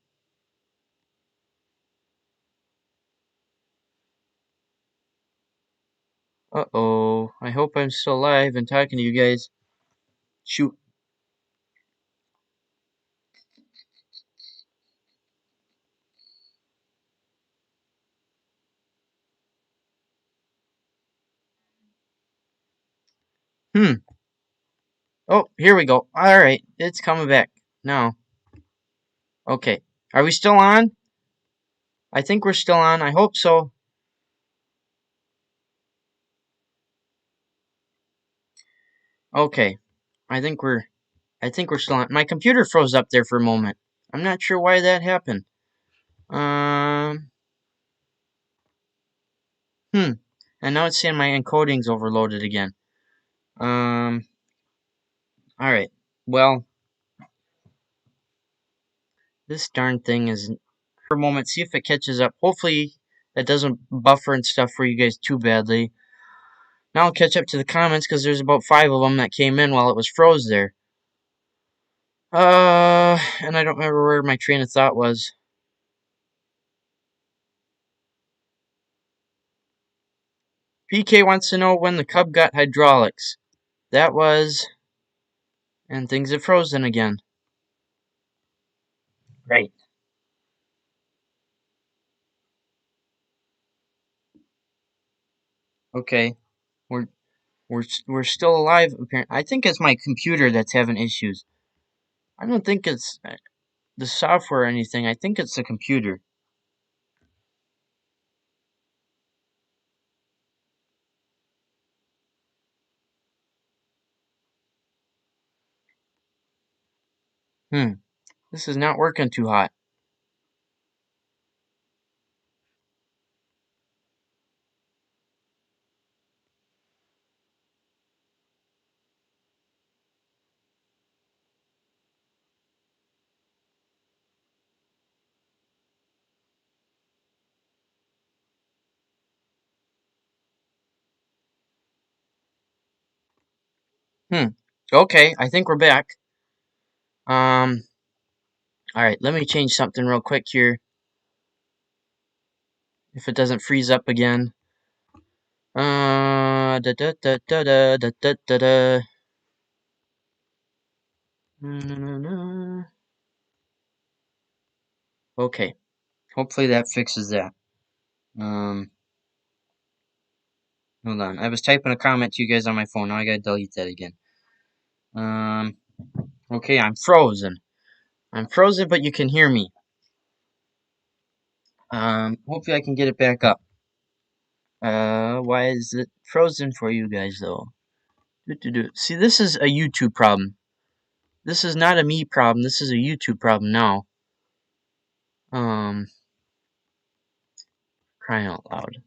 Uh-oh. I hope I'm still alive and talking to you guys. Shoot. Hmm. Oh, here we go. Alright. It's coming back. Now. Okay. Are we still on? I think we're still on. I hope so. Okay. I think we're I think we're still on. My computer froze up there for a moment. I'm not sure why that happened. Um hmm. And now it's saying my encoding's overloaded again. Um alright. Well, this darn thing is for a moment, see if it catches up. Hopefully that doesn't buffer and stuff for you guys too badly. Now I'll catch up to the comments because there's about 5 of them that came in while it was froze there. And I don't remember where my train of thought was. PK wants to know when the Cub got hydraulics. That was, and things have frozen again. Great. Okay. We're we're still alive. Apparently, I think it's my computer that's having issues. I don't think it's the software or anything. I think it's the computer. This is not working too hot. Okay, I think we're back. Um. All right, let me change something real quick here. If it doesn't freeze up again. Da da da da da da da da da. Okay, hopefully that fixes that. Um, Hold on. I was typing a comment to you guys on my phone. Now I gotta delete that again. Um, okay, I'm frozen. I'm frozen, but you can hear me. Hopefully I can get it back up. Why is it frozen for you guys though? See, this is a YouTube problem. This is not a me problem. This is a YouTube problem now. Um, Crying out loud.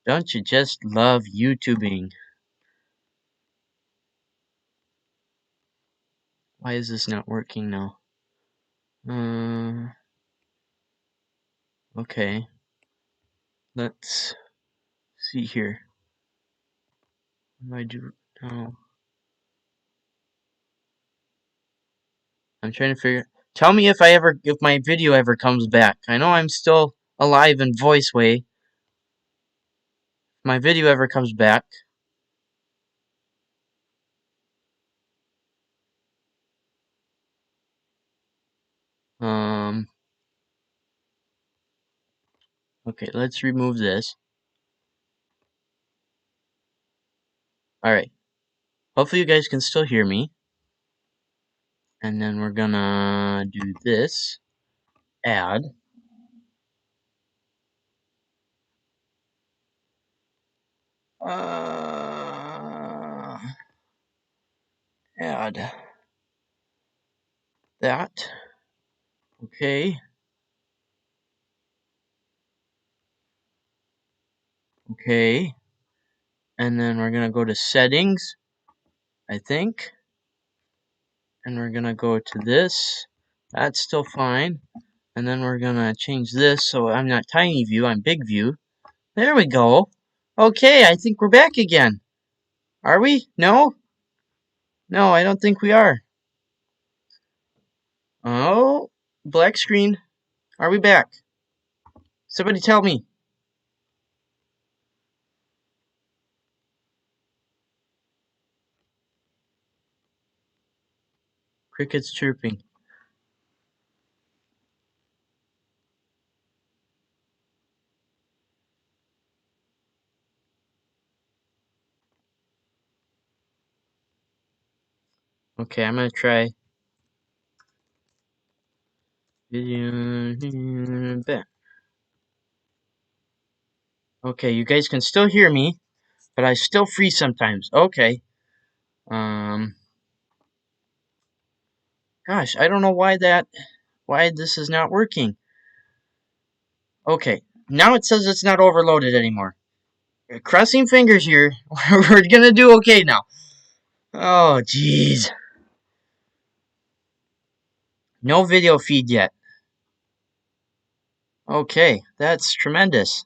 Don't you just love YouTubing? Why is this not working now? Okay. Let's see here. What do I do now? I'm trying to figure. Tell me if my video ever comes back. I know I'm still alive in voice way. If my video ever comes back. Um. Okay, let's remove this. All right. Hopefully you guys can still hear me. And then we're gonna do this. Add. Add that. Okay. Okay. And then we're gonna go to settings, I think. And we're gonna go to this. That's still fine. And then we're gonna change this so I'm not tiny view, I'm big view. There we go. Okay, I think we're back again. Are we? No? No, I don't think we are. Oh, black screen. Are we back? Somebody tell me. Crickets chirping. Okay, I'm gonna try. Video back. Okay, you guys can still hear me, but I still freeze sometimes. Okay. Gosh, I don't know why this is not working. Okay, now it says it's not overloaded anymore. Crossing fingers here. We're gonna do okay now. Oh, jeez. No video feed yet. Okay, that's tremendous.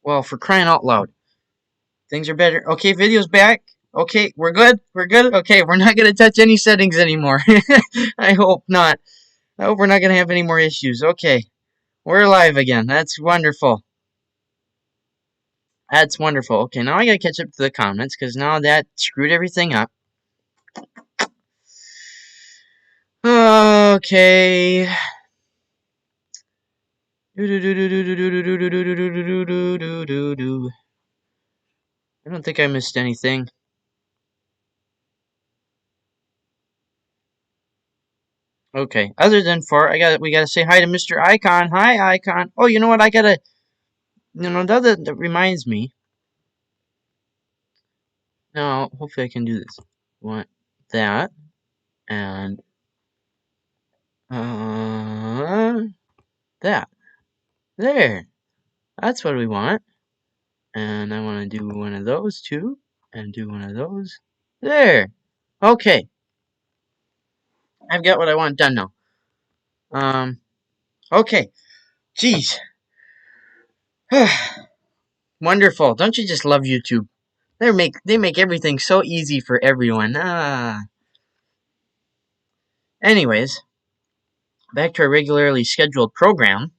Well, for crying out loud. Things are better. Okay, video's back. Okay, we're good. We're good. Okay, we're not gonna touch any settings anymore. I hope not. I hope we're not gonna have any more issues. Okay, we're live again. That's wonderful. That's wonderful. Okay, now I gotta catch up to the comments because now that screwed everything up. Okay. I don't think I missed anything. Okay. Other than we gotta say hi to Mr. Icon. Hi, Icon. Oh, you know what? That reminds me. Now, hopefully I can do this. Want that and that. There. That's what we want. And I want to do one of those too. And do one of those. There. Okay. I've got what I want done now. Okay. Jeez. Wonderful. Don't you just love YouTube? They make everything so easy for everyone. Anyways, back to our regularly scheduled program.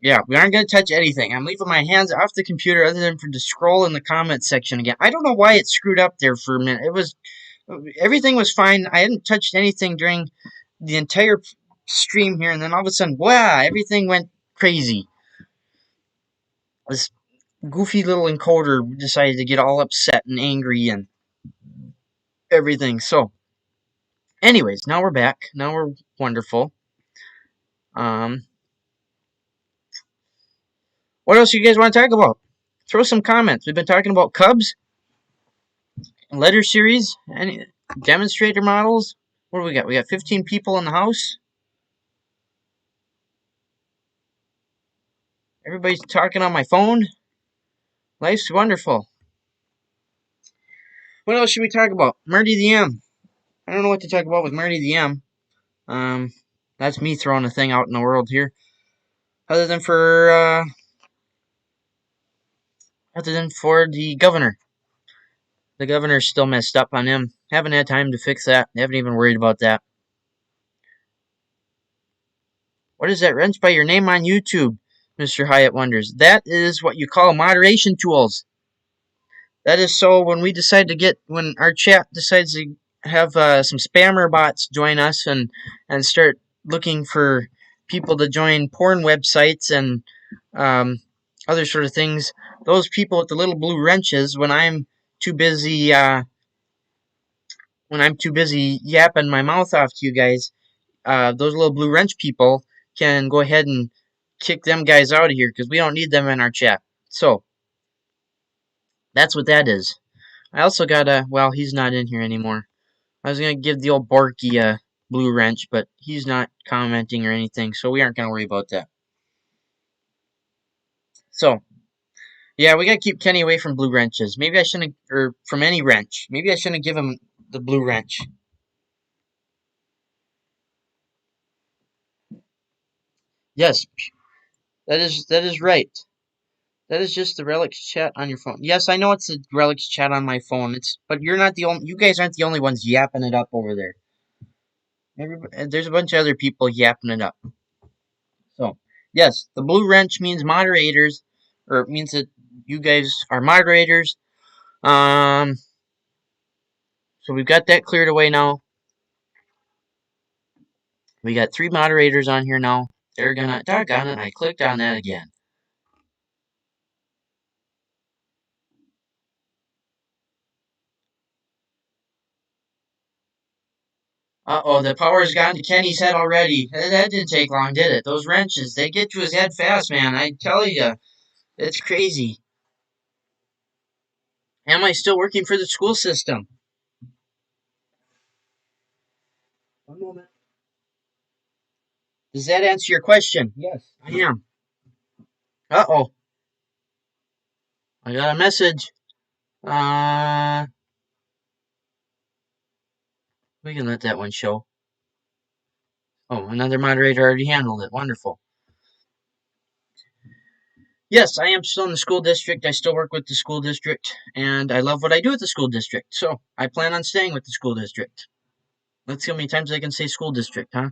Yeah, we aren't going to touch anything. I'm leaving my hands off the computer other than for to scroll in the comments section again. I don't know why it screwed up there for a minute. Everything was fine. I hadn't touched anything during the entire stream here, and then all of a sudden, wow, everything went crazy. This goofy little encoder decided to get all upset and angry and everything. So, anyways, now we're back. Now we're wonderful. What else do you guys want to talk about? Throw some comments. We've been talking about Cubs, letter series, any demonstrator models. What do we got? We got 15 people in the house. Everybody's talking on my phone. Life's wonderful. What else should we talk about? Marty the M. I don't know what to talk about with Marty the M. That's me throwing a thing out in the world here. Other than for the governor. The governor's still messed up on him. Haven't had time to fix that. Haven't even worried about that. What is that wrench by your name on YouTube? Mr. Hyatt wonders. That is what you call moderation tools. That is so when our chat decides to have some spammer bots join us and start looking for people to join porn websites and other sort of things. Those people with the little blue wrenches, when I'm too busy yapping my mouth off to you guys, those little blue wrench people can go ahead and kick them guys out of here because we don't need them in our chat. So that's what that is. I also got well, he's not in here anymore. I was going to give the old Borky a blue wrench, but he's not commenting or anything, so we aren't going to worry about that. So, yeah, we got to keep Kenny away from blue wrenches. Maybe I shouldn't, or from any wrench. Maybe I shouldn't give him the blue wrench. Yes, that is right. That is just the Relics chat on your phone. Yes, I know it's the Relics chat on my phone. But you're not the only. You guys aren't the only ones yapping it up over there. There's a bunch of other people yapping it up. So, yes, the blue wrench means moderators, or it means that you guys are moderators. So we've got that cleared away now. We got 3 moderators on here now. They're gonna, doggone it, I clicked on that again. Uh-oh, the power's gone to Kenny's head already. That didn't take long, did it? Those wrenches, they get to his head fast, man. I tell you, it's crazy. Am I still working for the school system? One moment. Does that answer your question? Yes, I am. Uh-oh. I got a message. We can let that one show. Oh, another moderator already handled it. Wonderful. Yes, I am still in the school district. I still work with the school district, and I love what I do at the school district. So I plan on staying with the school district. Let's see how many times I can say school district, huh?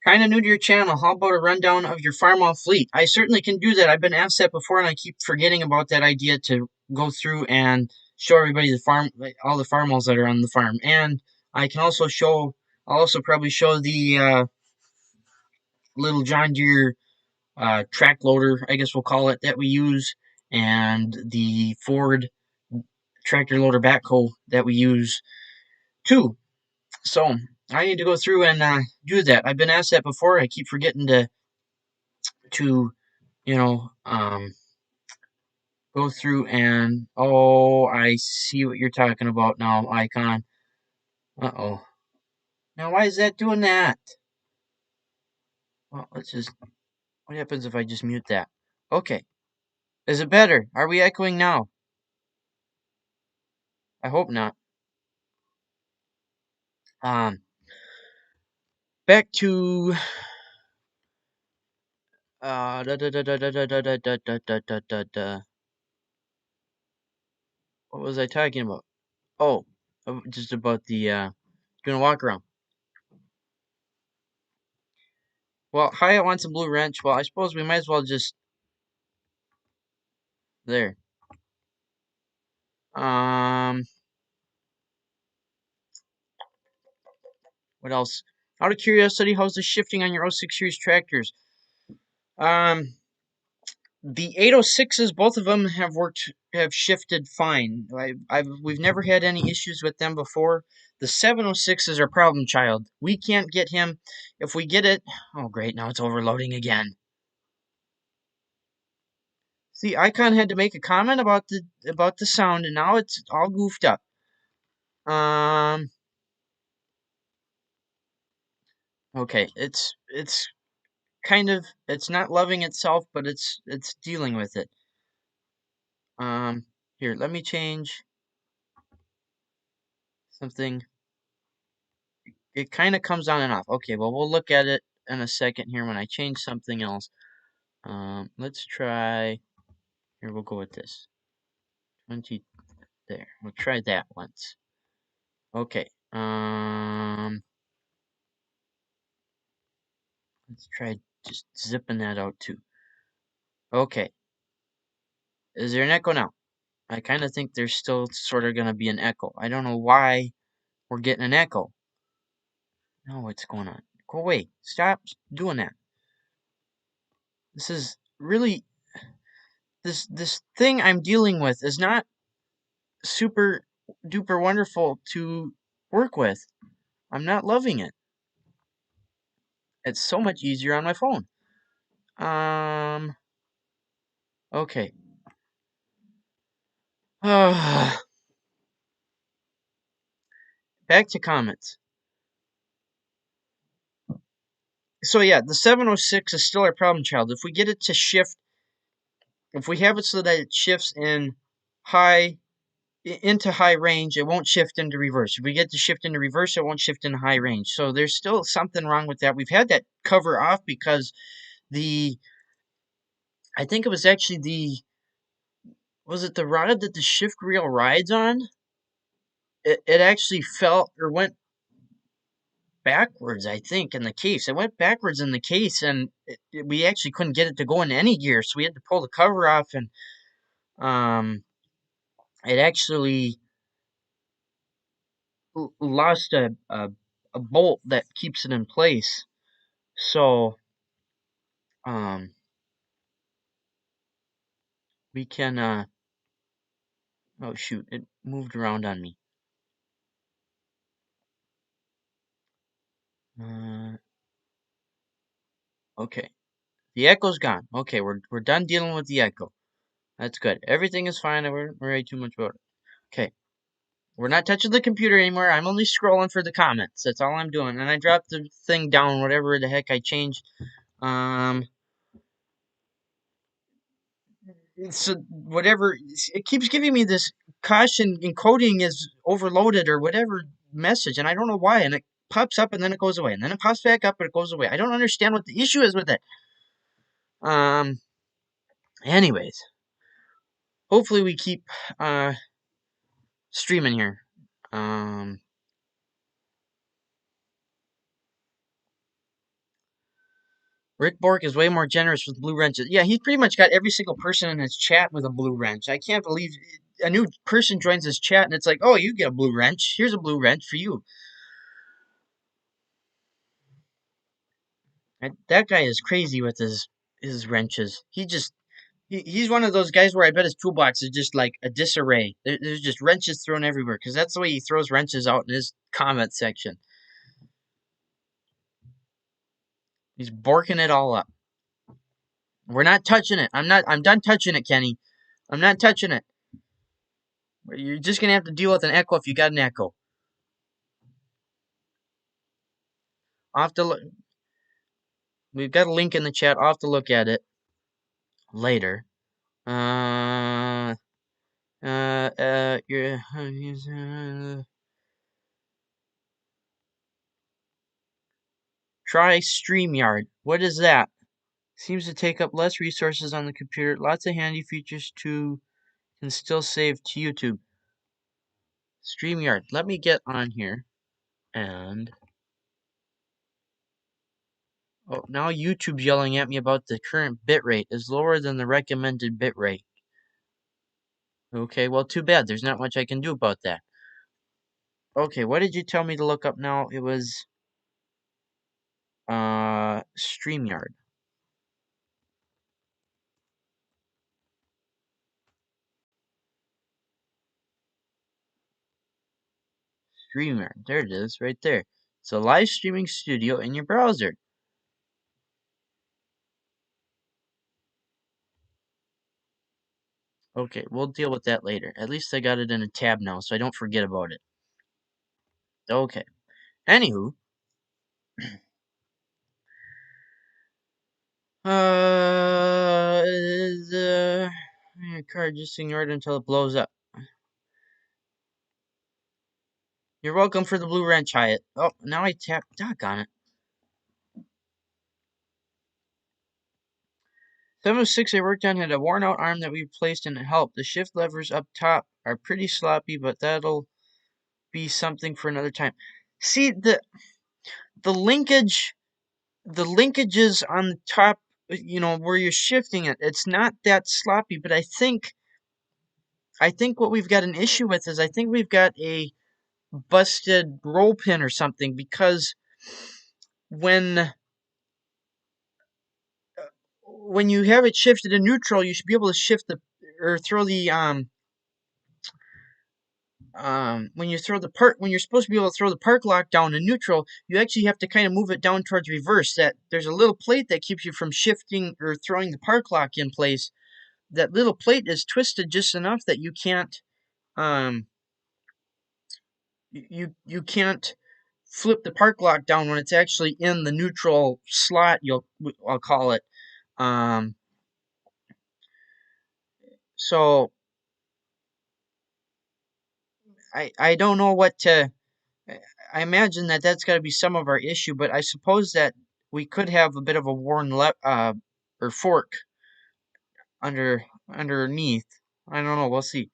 kind of new to your channel. How about a rundown of your farm out fleet? I certainly can do that. I've been asked that before, and I keep forgetting about that idea to go through and show everybody the farm, all the farmals that are on the farm. And I can also show, I'll also probably show the little John Deere track loader, I guess we'll call it, that we use, and the Ford tractor loader backhoe that we use too. So I need to go through and do that. I've been asked that before. I keep forgetting to you know go through and I see what you're talking about now, Icon. Uh-oh. Now why is that doing that? Well, let's just. What happens if I just mute that? Okay. Is it better? Are we echoing now? I hope not. Um. Back to da da da da da da da da da da da da da da. What was I talking about? Oh, just about the doing a walk around. Well, Hyatt wants a blue wrench. Well, I suppose we might as well just there. Um, what else? Out of curiosity, how's the shifting on your '06 series tractors? Um, the 806s, both of them have shifted fine. We've never had any issues with them before. The 706 is our problem child. We can't get him. If we get it, oh great, now it's overloading again. See, Icon had to make a comment about the sound, and now it's all goofed up. Okay, it's kind of it's not loving itself, but it's dealing with it. Here, let me change something. It kind of comes on and off. Okay, well, we'll look at it in a second here when I change something else. Let's try, here, we'll go with this. 20, there. We'll try that once. Okay. Let's try just zipping that out too. Okay. Is there an echo now? I kind of think there's still sort of going to be an echo. I don't know why we're getting an echo. No, what's going on? Go away. Stop doing that. This is really this thing I'm dealing with is not super duper wonderful to work with. I'm not loving it. It's so much easier on my phone. Okay. Back to comments. So yeah, the 706 is still our problem child. If we get it to shift, if we have it so that it shifts into high range, it won't shift into reverse. If we get to shift into reverse, it won't shift into high range. So there's still something wrong with that. We've had that cover off because I think it was actually was it the rod that the shift reel rides on? It actually fell or went backwards, I think, in the case. It went backwards in the case, and we actually couldn't get it to go in any gear, so we had to pull the cover off, and it actually lost a bolt that keeps it in place. So we can oh shoot, it moved around on me. Okay, the echo's gone. Okay, we're done dealing with the echo. That's good. Everything is fine. We're worried too much about it. Okay. We're not touching the computer anymore. I'm only scrolling for the comments. That's all I'm doing. And I dropped the thing down, whatever the heck I changed. So whatever, it keeps giving me this caution encoding is overloaded or whatever message, and I don't know why. And it pops up and then it goes away, and then it pops back up and it goes away. I don't understand what the issue is with it. Anyways, hopefully we keep streaming here. Rick Bork is way more generous with blue wrenches. Yeah, he's pretty much got every single person in his chat with a blue wrench. I can't believe a new person joins his chat and it's like, oh, you get a blue wrench. Here's a blue wrench for you. That guy is crazy with his wrenches. He's one of those guys where I bet his toolbox is just like a disarray. There's just wrenches thrown everywhere because that's the way he throws wrenches out in his comment section. He's borking it all up. We're not touching it. I'm done touching it, Kenny. I'm not touching it. You're just gonna have to deal with an echo if you got an echo. I'll have to look. We've got a link in the chat. I'll have to look at it later. You're, try StreamYard. What is that? Seems to take up less resources on the computer. Lots of handy features too. Can still save to YouTube. StreamYard. Let me get on here. And oh, now YouTube's yelling at me about the current bitrate is lower than the recommended bitrate. Okay, well, too bad. There's not much I can do about that. Okay, what did you tell me to look up now? It was StreamYard. StreamYard. There it is, right there. It's a live streaming studio in your browser. Okay, we'll deal with that later. At least I got it in a tab now, so I don't forget about it. Okay. Anywho, the card just ignored until it blows up. You're welcome for the blue wrench, Hyatt. Oh, now I tap. Doggone it. 706 I worked on had a worn out arm that we replaced and it helped. The shift levers up top are pretty sloppy, but that'll be something for another time. See the linkage the linkages on the top, where you're shifting it, it's not that sloppy, but I think what we've got an issue with is I think we've got a busted roll pin or something because when when you have it shifted in neutral, you should be able to shift the or throw the when you throw the park when you're supposed to be able to throw the park lock down in neutral, you actually have to kind of move it down towards reverse. That there's a little plate that keeps you from shifting or throwing the park lock in place. That little plate is twisted just enough that you can't um you can't flip the park lock down when it's actually in the neutral slot. I'll call it. Um, so I don't know what to. I imagine that that's got to be some of our issue, but I suppose that we could have a bit of a worn or fork underneath. I don't know. We'll see.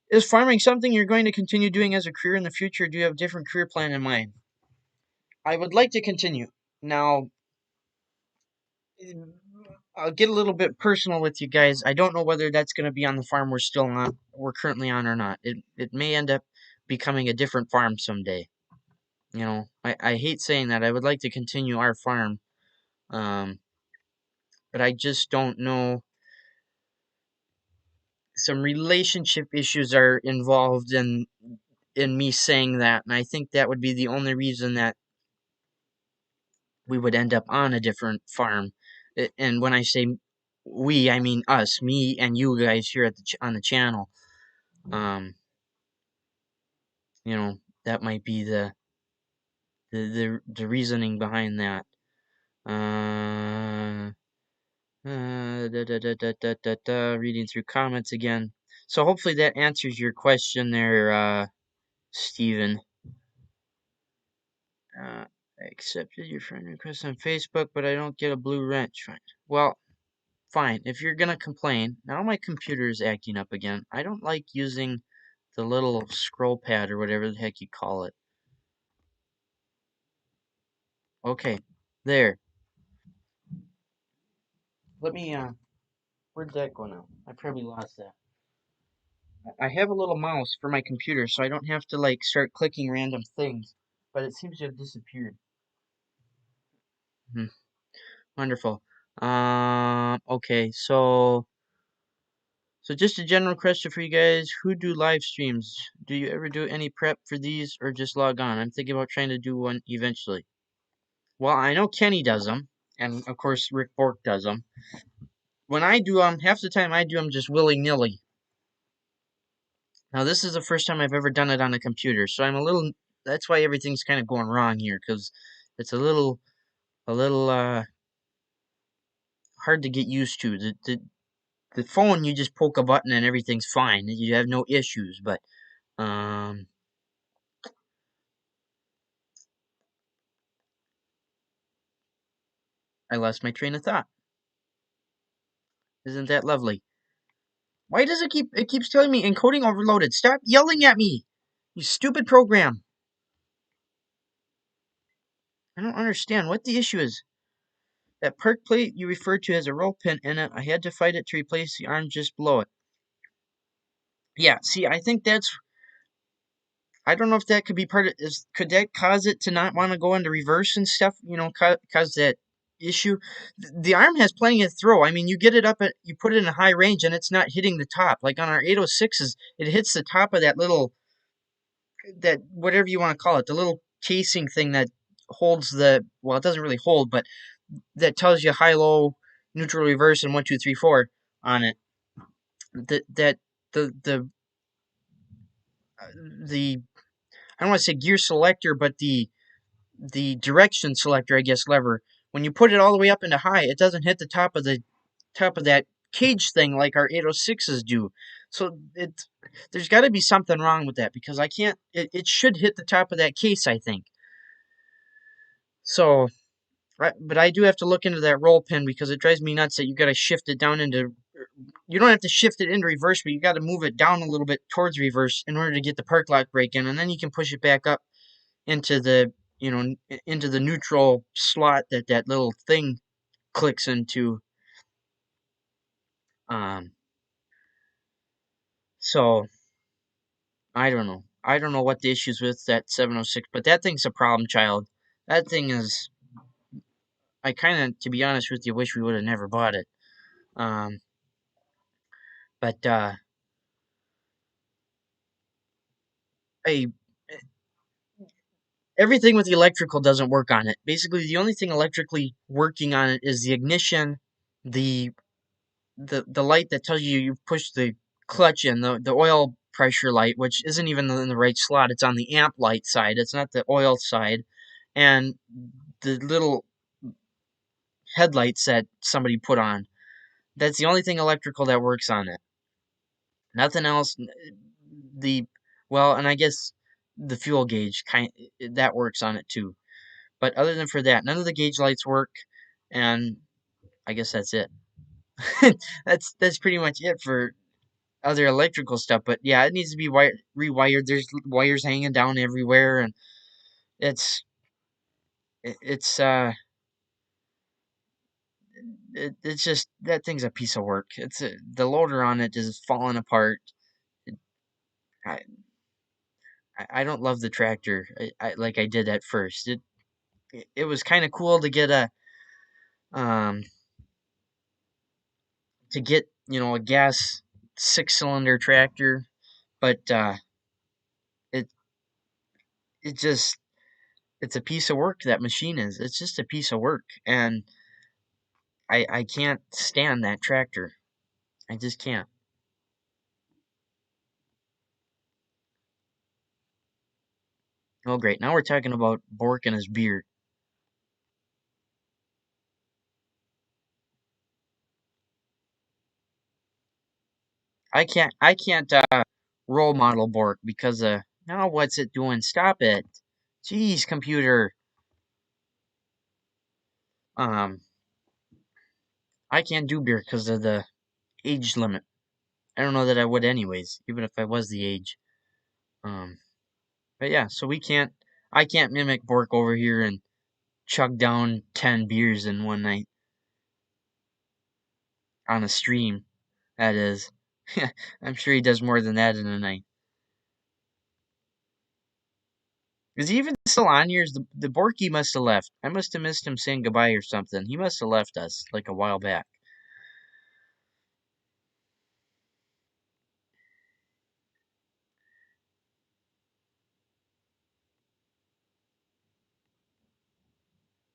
Is farming something you're going to continue doing as a career in the future? Or do you have a different career plan in mind? I would like to continue. Now, I'll get a little bit personal with you guys. I don't know whether that's going to be on the farm we're currently on or not. It may end up becoming a different farm someday. I hate saying that. I would like to continue our farm, um, but I just don't know. Some relationship issues are involved in me saying that, and I think that would be the only reason that we would end up on a different farm. And when I say we, I mean us, me and you guys here on the channel. Um, that might be the reasoning behind that. Reading through comments again. So hopefully that answers your question there, Steven. I accepted your friend request on Facebook, but I don't get a blue wrench. Fine. Well, fine. If you're gonna complain, now my computer is acting up again. I don't like using the little scroll pad or whatever the heck you call it. Okay, there. Let me, where'd that go now? I probably lost that. I have a little mouse for my computer, so I don't have to, like, start clicking random things. But it seems to have disappeared. Hmm, wonderful. Okay, so just a general question for you guys. Who do live streams? Do you ever do any prep for these or just log on? I'm thinking about trying to do one eventually. Well, I know Kenny does them, and of course Rick Bork does them. When I do them, half the time I do them just willy-nilly. Now, this is the first time I've ever done it on a computer, so I'm a little. That's why everything's kind of going wrong here, because it's a little hard to get used to. The phone, you just poke a button and everything's fine. You have no issues, but um, I lost my train of thought. Isn't that lovely? Why does it keeps telling me encoding overloaded? Stop yelling at me, you stupid program. I don't understand what the issue is. That perk plate you referred to has a roll pin in it. I had to fight it to replace the arm just below it. Yeah, see, I think that's. I don't know if that could be part of. Could that cause it to not want to go into reverse and stuff? Cause that issue. The arm has plenty of throw. I mean, you get it up at, you put it in a high range, and it's not hitting the top. Like on our 806s, it hits the top of that little, that whatever you want to call it, the little casing thing that holds the. Well, it doesn't really hold, but that tells you high, low, neutral, reverse, and 1, 2, 3, 4 on it. That the the I don't want to say gear selector, but the direction selector, I guess, lever. When you put it all the way up into high, it doesn't hit the top of that cage thing like our 806s do. So there's got to be something wrong with that, because I can't. It should hit the top of that case, I think. So, but I do have to look into that roll pin, because it drives me nuts that you got to shift it down into. You don't have to shift it into reverse, but you got to move it down a little bit towards reverse in order to get the park lock brake in, and then you can push it back up into the into the neutral slot that little thing clicks into. Um, so I don't know what the issues with that 706, but that thing's a problem child. That thing is. I kind of, to be honest with you, wish we would have never bought it. Um, but I everything with the electrical doesn't work on it. Basically, the only thing electrically working on it is the ignition, the the light that tells you you've pushed the clutch in, the oil pressure light, which isn't even in the right slot. It's on the amp light side. It's not the oil side, and the little headlights that somebody put on. That's the only thing electrical that works on it. Nothing else. The well, and I guess the fuel gauge that works on it too. But other than for that, none of the gauge lights work, and I guess that's it. That's pretty much it for other electrical stuff. But yeah, it needs to be rewired. There's wires hanging down everywhere, and it's it's it's just that thing's a piece of work. The loader on it is falling apart. It, I I don't love the tractor like I did at first. It was kind of cool to get um a gas 6-cylinder tractor, but it it just it's a piece of work. That machine is. It's just a piece of work, and I can't stand that tractor. I just can't. Oh great, now we're talking about Bork and his beard. I can't role model Bork because now what's it doing? Stop it. Jeez, computer. Um I can't do beer because of the age limit. I don't know that I would anyways, even if I was the age. Um but yeah, so I can't mimic Bork over here and chug down 10 beers in one night. On a stream, that is. I'm sure he does more than that in a night. Is he even still on here? The Borky must have left. I must have missed him saying goodbye or something. He must have left us like a while back.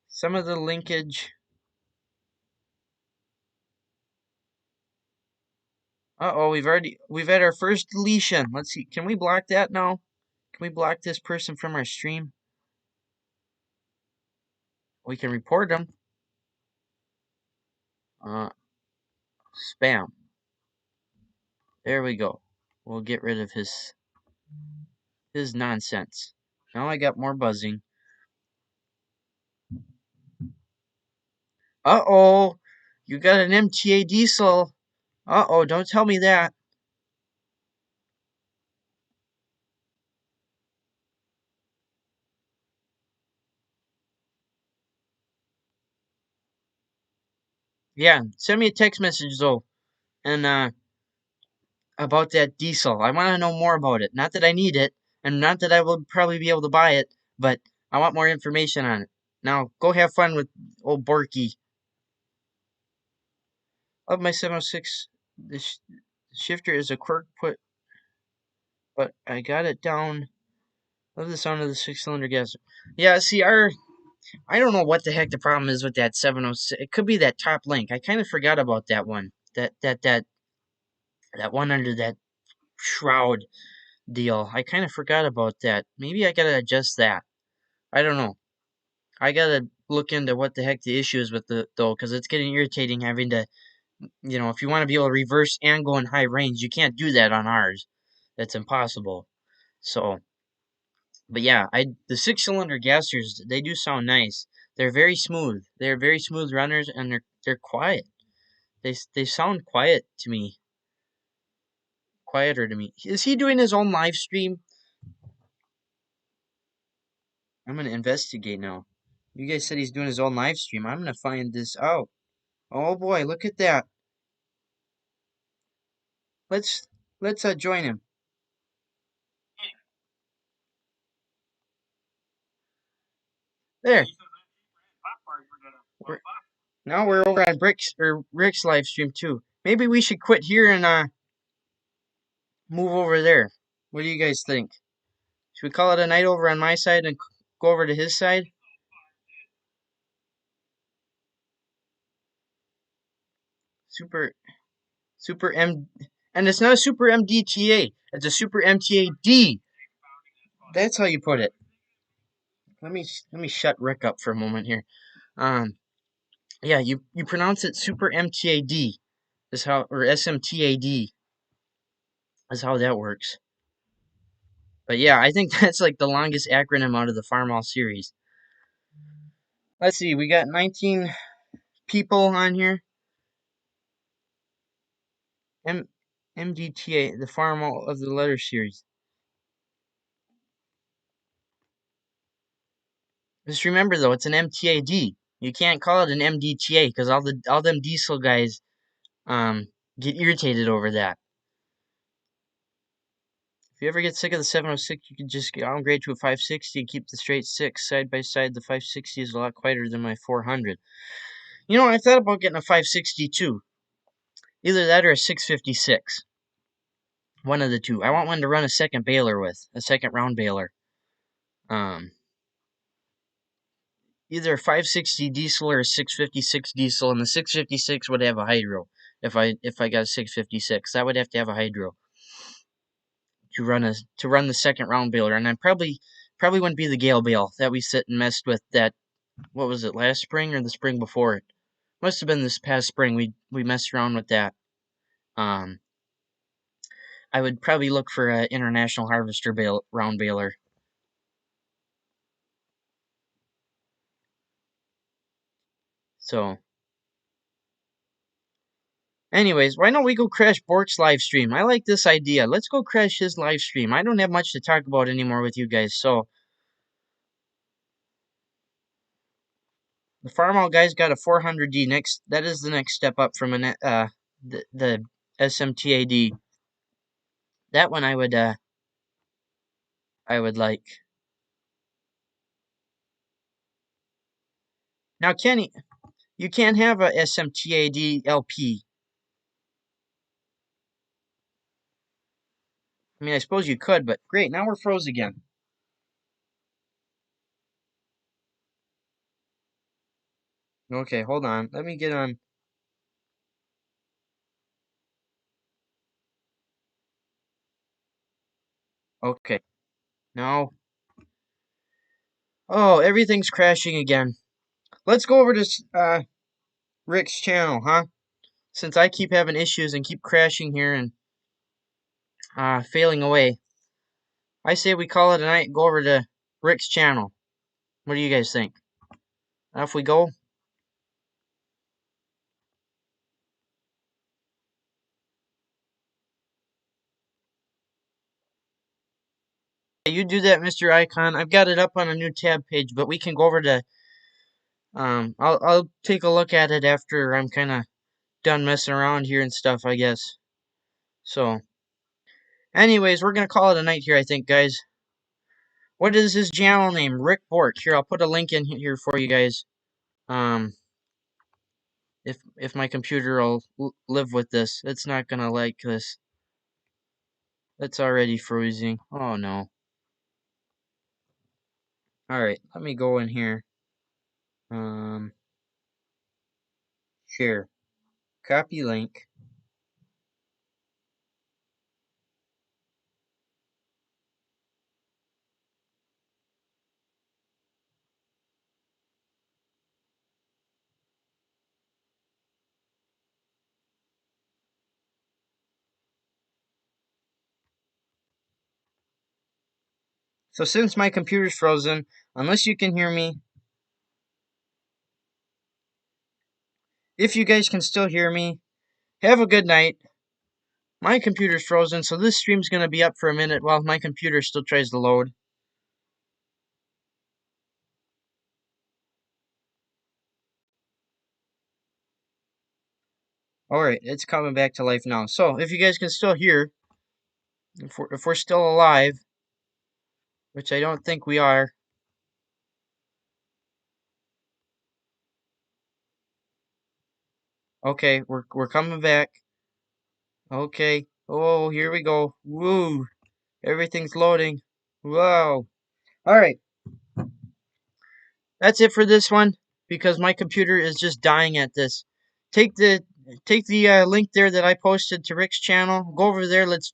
Some of the linkage. Uh-oh, we've had our first deletion. Let's see. Can we block that now? Can we block this person from our stream? We can report them. Spam. There we go. We'll get rid of his nonsense. Now I got more buzzing. Uh-oh. You got an MTA diesel. Uh-oh, don't tell me that. Yeah, send me a text message though. And about that diesel. I want to know more about it. Not that I need it, and not that I will probably be able to buy it, but I want more information on it. Now, go have fun with old Borky. Of my 706, the shifter is a quirk put, but I got it down. Love the sound of the 6-cylinder gas. Yeah, see, I don't know what the heck the problem is with that 706. It could be that top link. I kind of forgot about that one. That one under that shroud deal. I kind of forgot about that. Maybe I gotta adjust that. I don't know. I gotta look into what the heck the issue is with the though, because it's getting irritating having to, if you want to be able to reverse and go in high range, you can't do that on ours. That's impossible. So, but yeah, the 6-cylinder gassers, they do sound nice. They're very smooth. They're very smooth runners, and they're quiet. They sound quiet to me. Quieter to me. Is he doing his own live stream? I'm gonna investigate now. You guys said he's doing his own live stream. I'm gonna find this out. Oh boy, look at that. Let's join him. There. We're, now we're over on Rick's live stream too. Maybe we should quit here and move over there. What do you guys think? Should we call it a night over on my side and go over to his side? Super Super M, and it's not a Super MDTA. It's a Super MTAD. That's how you put it. Let me shut Rick up for a moment here. Um, yeah, you pronounce it Super MTAD. Is how, or SMTAD is how that works. But yeah, I think that's like the longest acronym out of the Farmall series. Let's see, we got 19 people on here. MDTA, the Farmall of the letter series. Just remember though, it's an MTAD. You can't call it an MDTA because all them diesel guys get irritated over that. If you ever get sick of the 706, you can just downgrade to a 560 and keep the straight 6. Side by side, the 560 is a lot quieter than my 400. I thought about getting a 560 too. Either that or a 656. One of the two. I want one to run a second baler with, a second round baler. Either a 560 diesel or a 656 diesel, and the 656 would have a hydro. If I got a 656, that would have to have a hydro to run the second round baler, and I probably wouldn't be the Gale bale that we sit and messed with. That, what was it, last spring or the spring before it? Must have been this past spring. We messed around with that. I would probably look for an international harvester round baler. So, anyways, why don't we go crash Bork's live stream? I like this idea. Let's go crash his live stream. I don't have much to talk about anymore with you guys, so the Farmall guy's got a 400D. That is the next step up from an the SMTAD. That one I would like. Now, Kenny, you can't have a SMTAD LP. I mean, I suppose you could, but great. Now we're froze again. Okay, hold on. Let me get on. Okay. Now. Oh, everything's crashing again. Let's go over to Rick's channel, huh? Since I keep having issues and keep crashing here and failing away, I say we call it a night and go over to Rick's channel. What do you guys think? Off we go? You do that, Mr. Icon. I've got it up on a new tab page, but we can go over to I'll take a look at it after I'm kind of done messing around here and stuff, I guess. So, anyways, we're gonna call it a night here, I think, guys. What is his channel name? Rick Bork. Here, I'll put a link in here for you guys. If my computer will live with this, it's not gonna like this. It's already freezing. Oh no. All right, let me go in here. Share, copy link. So since my computer's frozen, unless you can hear me, if you guys can still hear me, have a good night. My computer's frozen, so this stream's gonna be up for a minute while my computer still tries to load. Alright, it's coming back to life now. So, if you guys can still hear, if we're still alive, which I don't think we are. Okay, we're coming back. Okay. Oh, here we go. Woo! Everything's loading. Wow. Alright. That's it for this one because my computer is just dying at this. Take the link there that I posted to Rick's channel. Go over there. Let's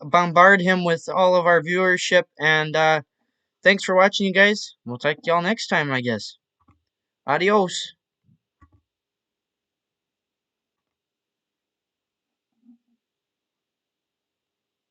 bombard him with all of our viewership. And thanks for watching, you guys. We'll talk to y'all next time, I guess. Adios.